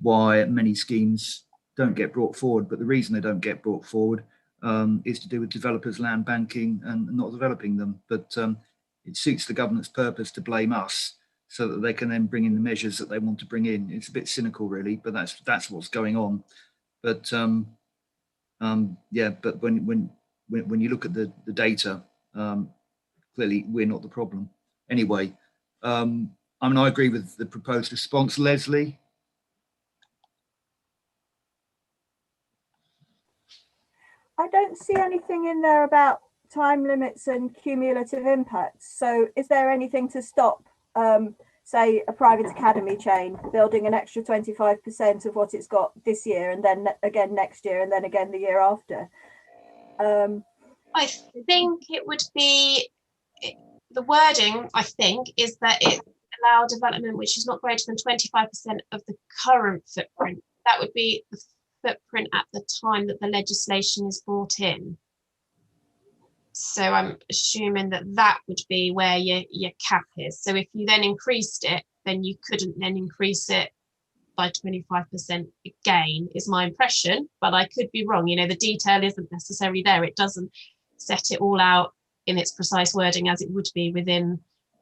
why many schemes don't get brought forward. But the reason they don't get brought forward is to do with developers land banking and not developing them. But it suits the government's purpose to blame us so that they can then bring in the measures that they want to bring in. It's a bit cynical, really, but that's what's going on. But yeah, but when you look at the data, clearly we're not the problem. Anyway, I mean, I agree with the proposed response. Leslie? I don't see anything in there about time limits and cumulative impacts. So is there anything to stop, say, a private academy chain building an extra 25% of what it's got this year, and then again next year, and then again the year after? I think it would be, the wording, I think, is that it allow development which is not greater than 25% of the current footprint. That would be the footprint at the time that the legislation is brought in. So I'm assuming that that would be where your cap is. So if you then increased it, then you couldn't then increase it by 25% again, is my impression, but I could be wrong. You know, the detail isn't necessarily there. It doesn't set it all out in its precise wording as it would be within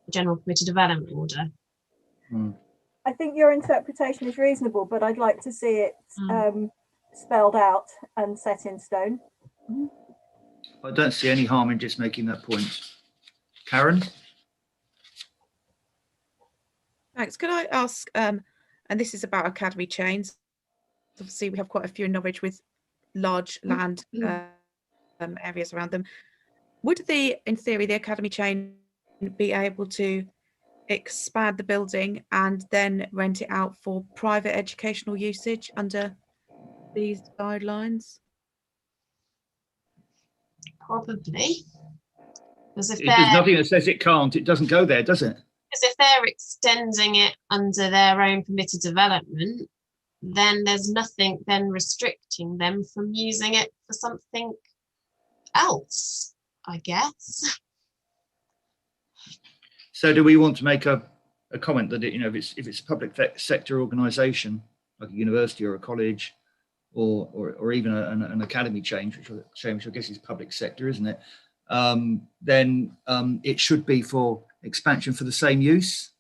the General Permitted Development Order. I think your interpretation is reasonable, but I'd like to see it spelled out and set in stone. I don't see any harm in just making that point. Karen? Thanks. Could I ask, and this is about academy chains. Obviously, we have quite a few in Norwich with large land areas around them. Would in theory, the academy chain be able to expand the building and then rent it out for private educational usage under these guidelines? Probably. Because if There's nothing that says it can't. It doesn't go there, does it? Because if they're extending it under their own permitted development, then there's nothing then restricting them from using it for something else, I guess. So do we want to make a comment that if it's a public sector organisation like a university or a college or even an academy chain, which I guess is public sector, isn't it? Then it should be for expansion for the same use.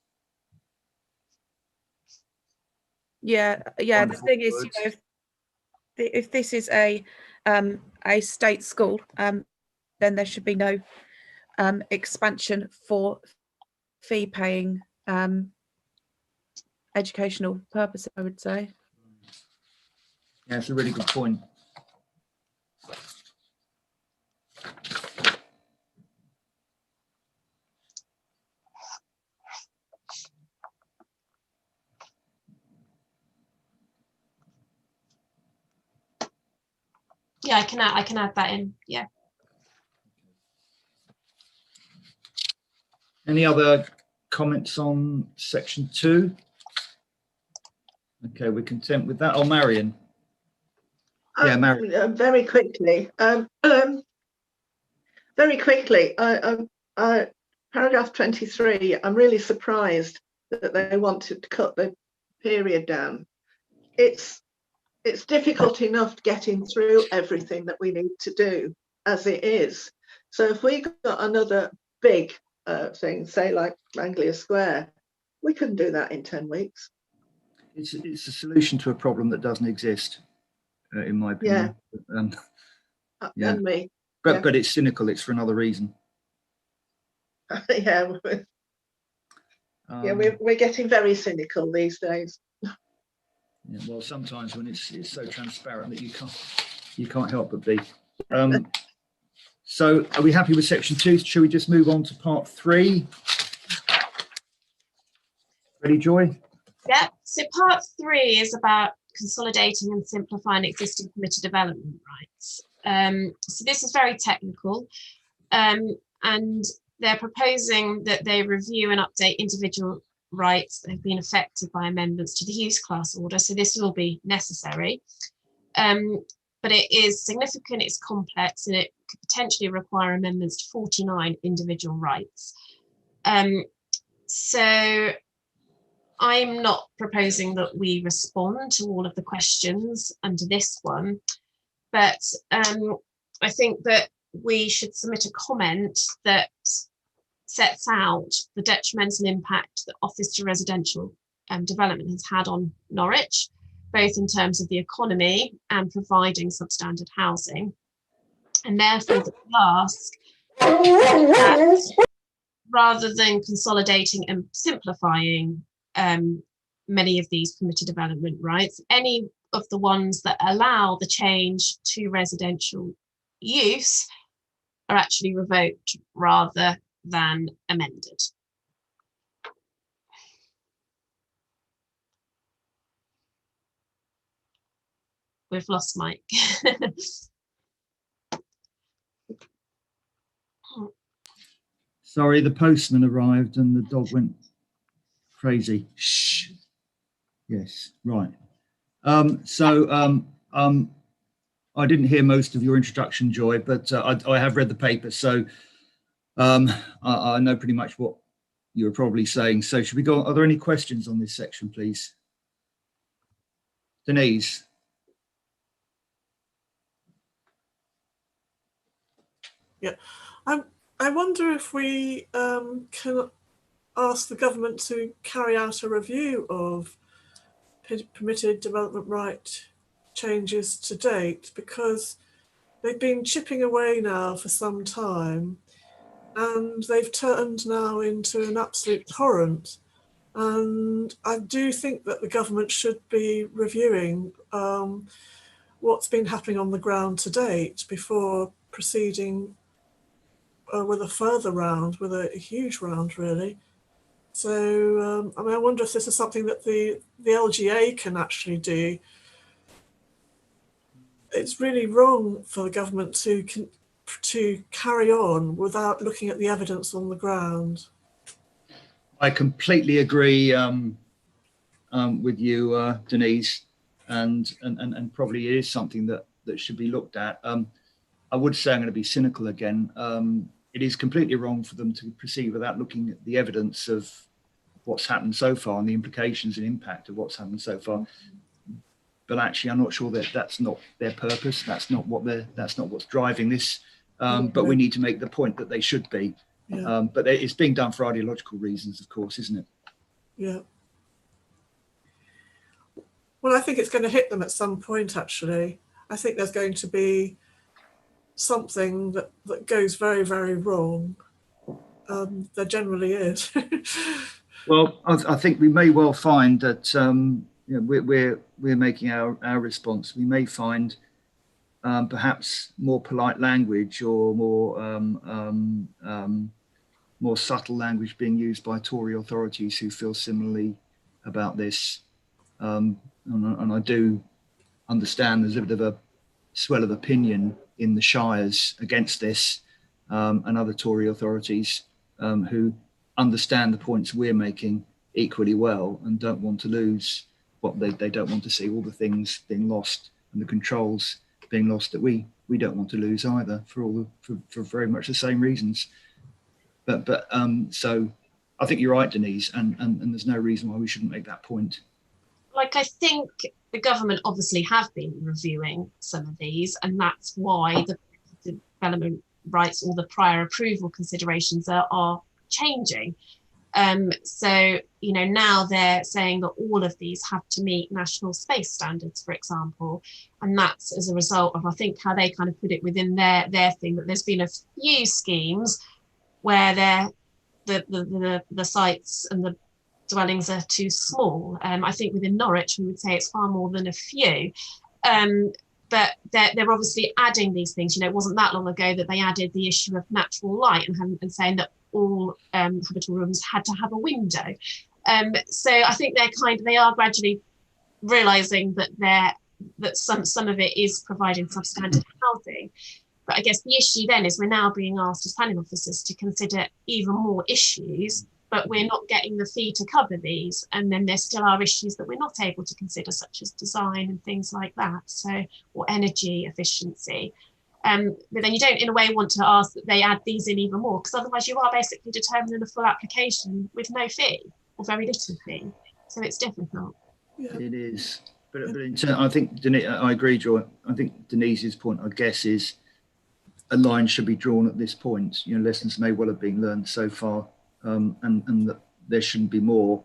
Yeah. Wonderful the thing is, if this is a state school, then there should be no expansion for fee-paying educational purposes, I would say. Yeah, it's a really good point. Yeah, I can add that in. Yeah. Any other comments on section 2? Okay, we're content with that. Oh, Marion. Yeah, Marion. Very quickly. Very quickly. Paragraph 23. I'm really surprised that they wanted to cut the period down. It's difficult enough getting through everything that we need to do as it is. So if we got another big thing, say like Anglia Square, we couldn't do that in 10 weeks. It's a solution to a problem that doesn't exist, in my opinion. Yeah. Yeah. And me. but it's cynical. It's for another reason. Yeah, we're getting very cynical these days. Yeah, well, sometimes when it's so transparent that you can't help but be. So are we happy with section 2? Should we just move on to part 3? Ready, Joy? Yeah, so part 3 is about consolidating and simplifying existing permitted development rights. So this is very technical, and they're proposing that they review and update individual rights that have been affected by amendments to the use class order. So this will be necessary, but it is significant, it's complex, and it could potentially require amendments to 49 individual rights. So I'm not proposing that we respond to all of the questions under this one, but I think that we should submit a comment that sets out the detrimental impact that office to residential development has had on Norwich, both in terms of the economy and providing substandard housing. And therefore, the ask that rather than consolidating and simplifying many of these permitted development rights, any of the ones that allow the change to residential use are actually revoked rather than amended. We've lost Mike. Sorry, the postman arrived and the dog went crazy. Shh. Yes, right. I didn't hear most of your introduction, Joy, but I have read the paper, so I know pretty much what you were probably saying. So should we go? Are there any questions on this section, please? Denise. Yeah, I wonder if we can ask the government to carry out a review of permitted development right changes to date, because they've been chipping away now for some time and they've turned now into an absolute torrent. And I do think that the government should be reviewing what's been happening on the ground to date before proceeding with a further round, with a huge round, really. So, I mean, I wonder if this is something that the LGA can actually do. It's really wrong for the government to carry on without looking at the evidence on the ground. I completely agree with you, Denise, and probably it is something that should be looked at. I would say I'm going to be cynical again. It is completely wrong for them to proceed without looking at the evidence of what's happened so far and the implications and impact of what's happened so far. But actually, I'm not sure that that's not their purpose. That's not what's driving this. But we need to make the point that they should be. Yeah. But it's being done for ideological reasons, of course, isn't it? Yeah. Well, I think it's going to hit them at some point, actually. I think there's going to be something that goes very, very wrong. There generally is. Well, I think we may well find that we're making our response. We may find perhaps more polite language or more subtle language being used by Tory authorities who feel similarly about this. And I do understand there's a bit of a swell of opinion in the shires against this, and other Tory authorities who understand the points we're making equally well and don't want to lose what they don't want to see all the things being lost and the controls being lost that we don't want to lose either for very much the same reasons. But so I think you're right, Denise, and there's no reason why we shouldn't make that point. Like, I think the government obviously have been reviewing some of these, and that's why the development rights or the prior approval considerations are changing. So, you know, now they're saying that all of these have to meet national space standards, for example, and that's as a result of, I think, how they kind of put it within their thing, that there's been a few schemes where the sites and the dwellings are too small. I think within Norwich, we would say it's far more than a few. But they're obviously adding these things. You know, it wasn't that long ago that they added the issue of natural light and saying that all habitable rooms had to have a window. So I think they are gradually realising that some of it is providing substandard housing. But I guess the issue then is we're now being asked as planning officers to consider even more issues, but we're not getting the fee to cover these. And then there still are issues that we're not able to consider, such as design and things like that, so, or energy efficiency. But then you don't, in a way, want to ask that they add these in even more, because otherwise you are basically determining a full application with no fee or very little fee. So it's difficult. Yeah. It is. But in I think, Denise, I agree, Joy. I think Denise's point, I guess, is a line should be drawn at this point. You know, lessons may well have been learned so far, and that there shouldn't be more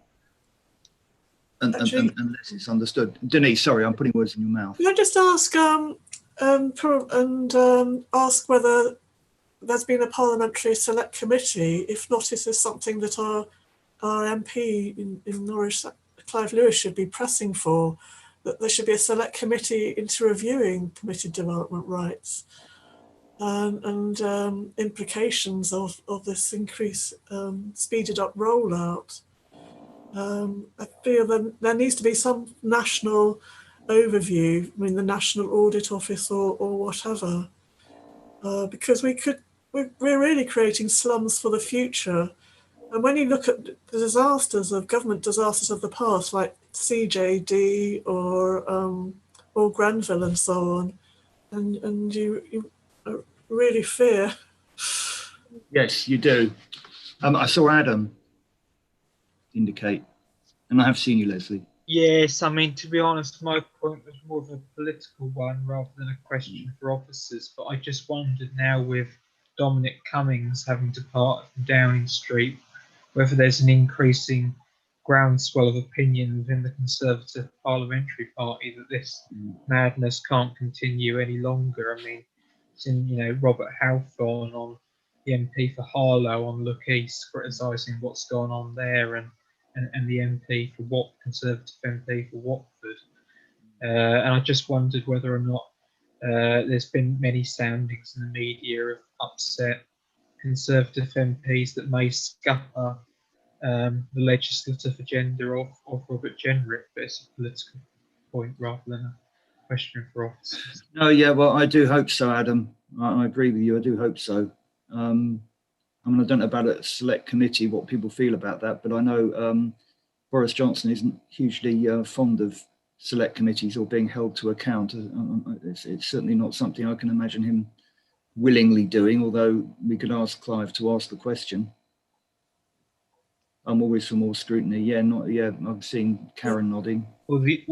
unless it's understood. Denise, sorry, I'm putting words in your mouth. Can I just ask ask whether there's been a parliamentary select committee? If not, is this something that our MP in Norwich, Clive Lewis, should be pressing for, that there should be a select committee into reviewing permitted development rights and implications of this increase, speeded up rollout? I feel that there needs to be some national overview, I mean the National Audit Office or whatever, because we're really creating slums for the future. And when you look at the disasters of government disasters of the past, like CJD or Grenville and so on, and you really fear. Yes, you do. I saw Adam indicate, and I have seen you, Leslie. Yes, I mean, to be honest, my point was more of a political one rather than a question for officers. But I just wondered now, with Dominic Cummings having departed from Downing Street, whether there's an increasing groundswell of opinion within the Conservative Parliamentary Party that this madness can't continue any longer. I mean, seen, you know, Robert Halfon, on the MP for Harlow on Look East, criticising what's gone on there, and the MP for Conservative MP for Watford. And I just wondered whether or not there's been many soundings in the media of upset Conservative MPs that may scupper the legislative agenda of Robert Jenrick, but it's a political point rather than a question for officers. No, yeah, well, I do hope so, Adam. I agree with you. I do hope so. I mean, I don't know about a select committee, what people feel about that, but I know Boris Johnson isn't hugely fond of select committees or being held to account. It's certainly not something I can imagine him willingly doing, although we could ask Clive to ask the question. I'm always for more scrutiny. Yeah, I've seen Karen nodding. Well, the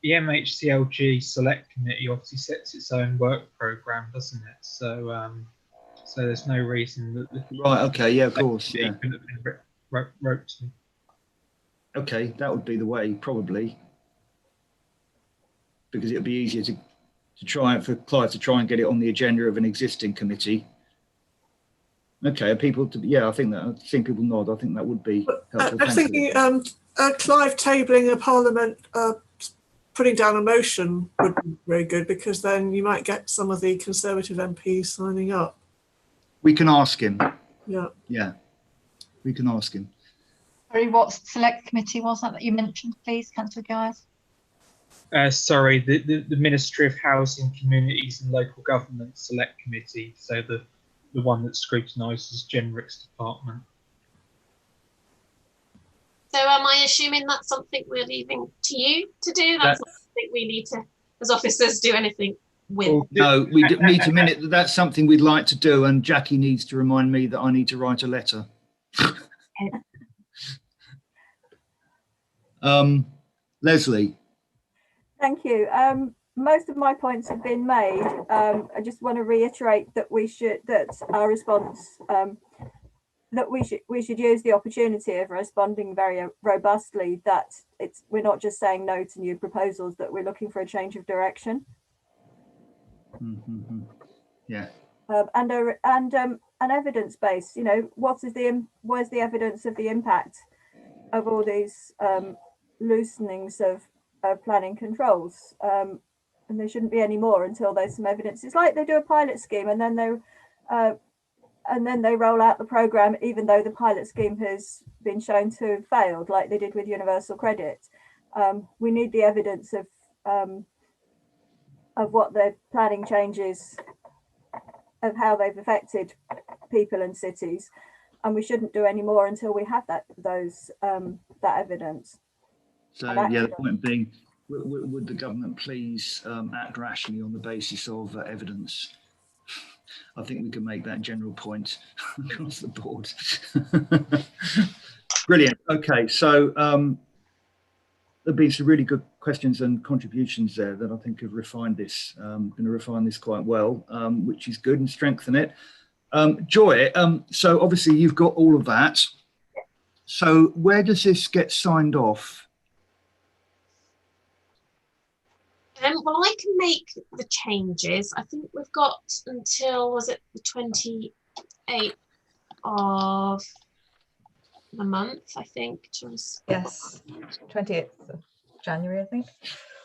MHCLG Select Committee obviously sets its own work programme, doesn't it? So so there's no reason that the right. Okay. Yeah. Of course. Yeah. Couldn't have been wrote to. Okay, that would be the way, probably, because it would be easier to try for Clive to try and get it on the agenda of an existing committee. Okay, people to I think that I've seen people nod. I think that would be helpful. I'm thinking Clive tabling a parliament, putting down a motion would be very good, because then you might get some of the Conservative MPs signing up. We can ask him. Yeah. Yeah, we can ask him. Sorry, what select committee was that you mentioned, please, Councillor Giles? Sorry, the Ministry of Housing, Communities and Local Government Select Committee, so the one that scrutinises Jenrick's department. So am I assuming that's something we're leaving to you to do? That's not something we need to, as officers, do anything with? Well, no, we need to minute. That's something we'd like to do, and Jackie needs to remind me that I need to write a letter. Leslie. Thank you. Most of my points have been made. I just want to reiterate that our response, the that we should use the opportunity of responding very robustly, that we're not just saying no to new proposals, that we're looking for a change of direction. Mm-hmm. Yeah. An evidence base. You know, where's the evidence of the impact of all these loosenings of planning controls? And there shouldn't be any more until there's some evidence. It's like they do a pilot scheme and then they roll out the programme, even though the pilot scheme has been shown to have failed, like they did with universal credit. We need the evidence of what the planning changes, of how they've affected people and cities, and we shouldn't do any more until we have that evidence. So yeah, the point being, would the government please act rationally on the basis of evidence? I think we can make that general point across the board. Brilliant. Okay, so there've been some really good questions and contributions there that I think have refined this, going to refine this quite well, which is good and strengthen it. Joy, so obviously you've got all of that. So where does this get signed off? Well, I can make the changes. I think we've got until, was it the 28th of the month, I think. Yes, 28th of January, I think.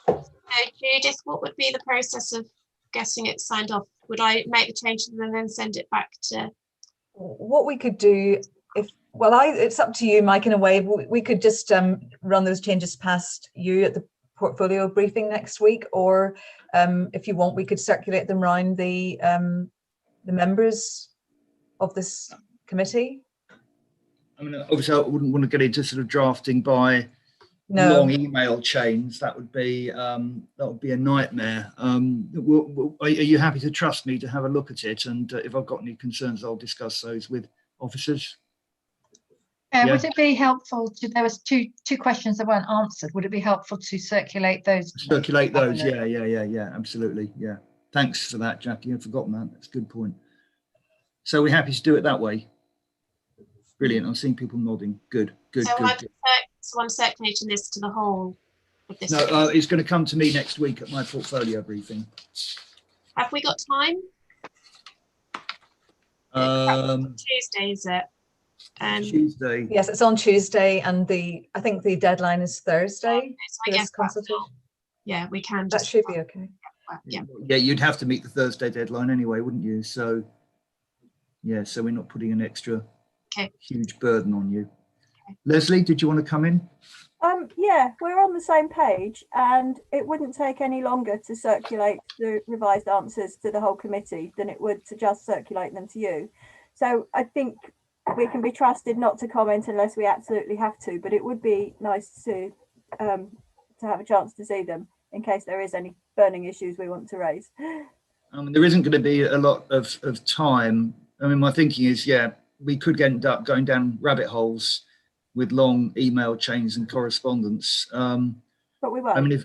So Judith, what would be the process of getting it signed off? Would I make the changes and then send it back to? What we could do, it's up to you, Mike, in a way. We could just run those changes past you at the portfolio briefing next week, or if you want, we could circulate them around the members of this committee. I mean, obviously I wouldn't want to get into sort of drafting by long email chains. That would be a nightmare. Are you happy to trust me to have a look at it, and if I've got any concerns, I'll discuss those with officers? Yeah. Would it be helpful to, there was two questions that weren't answered, would it be helpful to circulate those? Circulate those, yeah, absolutely, yeah. Thanks for that, Jackie, I've forgotten that, that's a good point. So we're happy to do it that way? Brilliant, I'm seeing people nodding, good. So I'm circulating this to the whole of this. No, it's going to come to me next week at my portfolio briefing. Have we got time? Tuesday, is it? Tuesday. Yes, it's on Tuesday, and I think the deadline is Thursday. So I guess yeah, we can. That should be okay. Yeah. Yeah, you'd have to meet the Thursday deadline anyway, wouldn't you? So, yeah, so we're not putting an extra huge burden on you. Okay. Leslie, did you want to come in? Yeah, we're on the same page, and it wouldn't take any longer to circulate the revised answers to the whole committee than it would to just circulate them to you. So I think we can be trusted not to comment unless we absolutely have to, but it would be nice to have a chance to see them in case there is any burning issues we want to raise. I mean, there isn't going to be a lot of time. I mean, my thinking is, yeah, we could end up going down rabbit holes with long email chains and correspondence. But we won't. I mean,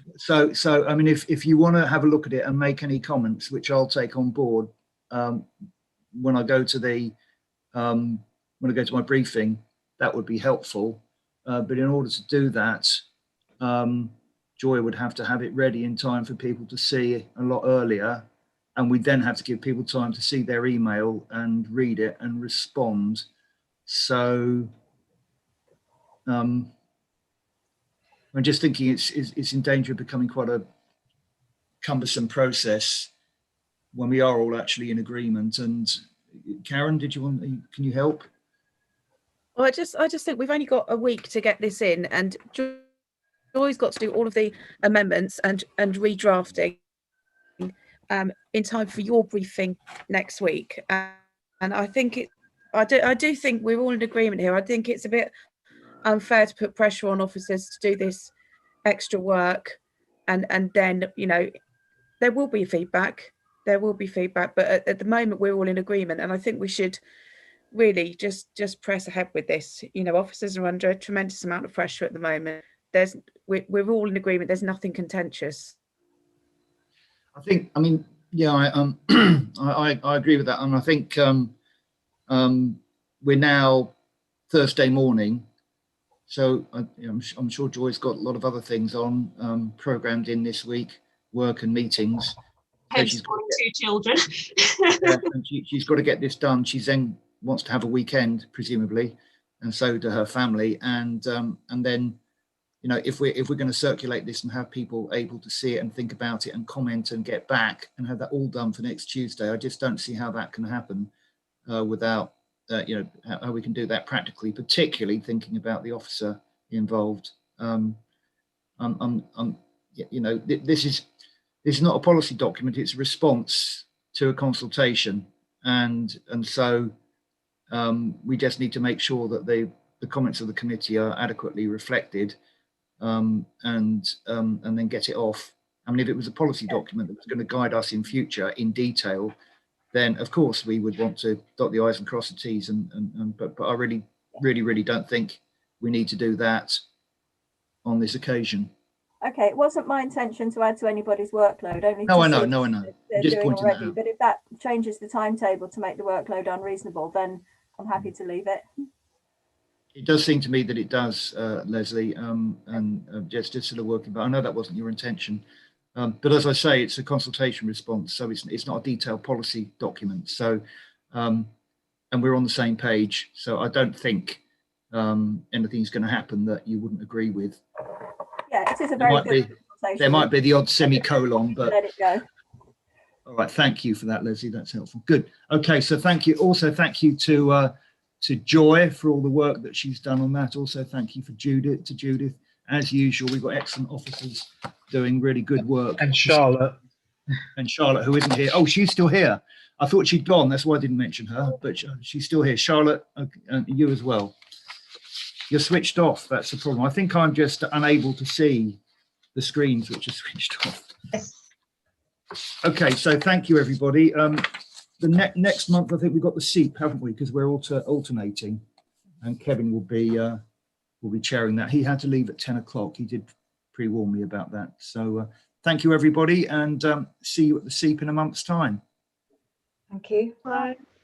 if you want to have a look at it and make any comments, which I'll take on board when I go to my briefing, that would be helpful. But in order to do that, Joy would have to have it ready in time for people to see a lot earlier, and we'd then have to give people time to see their email and read it and respond. So I'm just thinking it's in danger of becoming quite a cumbersome process when we are all actually in agreement. And Karen, can you help? Well, I just think we've only got a week to get this in, and Joy's got to do all of the amendments and redrafting in time for your briefing next week. And I think I do think we're all in agreement here. I think it's a bit unfair to put pressure on officers to do this extra work, and then, you know, there will be feedback, but at the moment we're all in agreement, and I think we should really just press ahead with this. You know, officers are under a tremendous amount of pressure at the moment. We're all in agreement. There's nothing contentious. I mean, yeah, I agree with that, and I think we're now Thursday morning, so I'm sure Joy's got a lot of other things on programmed in this week, work and meetings. So she's got 2 children. yeah, and she's got to get this done. She then wants to have a weekend, presumably, and so do her family. And then, you know, if we're going to circulate this and have people able to see it and think about it and comment and get back and have that all done for next Tuesday, I just don't see how that can happen without you know, how we can do that practically, particularly thinking about the officer involved. You know, this is not a policy document; it's a response to a consultation, and so we just need to make sure that the comments of the committee are adequately reflected, and then get it off. I mean, if it was a policy document that was going to guide us in future in detail, then of course we would want to dot the I's and cross the T's, but I really don't think we need to do that on this occasion. Okay, it wasn't my intention to add to anybody's workload. Only No, to I know, see no, I know. they're Just doing pointing that already. out. But if that changes the timetable to make the workload unreasonable, then I'm happy to leave it. It does seem to me that it does, Leslie, and just sort of working. But I know that wasn't your intention. But as I say, it's a consultation response, so it's not a detailed policy document. So, and we're on the same page. So I don't think anything's going to happen that you wouldn't agree with. Yeah, it is a very good consultation. There might be the odd semicolon, but let it go. All right, thank you for that, Leslie. That's helpful. Good. Okay, so thank you. Also, thank you to Joy for all the work that she's done on that. Also, thank you for Judith. As usual, we've got excellent officers doing really good work. And Charlotte. And Charlotte, who isn't here. Oh, she's still here. I thought she'd gone. That's why I didn't mention her, but she's still here. Charlotte, and you as well. You're switched off. That's the problem. I think I'm just unable to see the screens which are switched off. Yes. Okay, so thank you, everybody. The next month, I think we've got the SEEP, haven't we? Because we're alternating, and Kevin will be chairing that. He had to leave at 10 o'clock. He did pre-warn me about that. So thank you, everybody, and see you at the SEEP in a month's time. Thank you. Bye.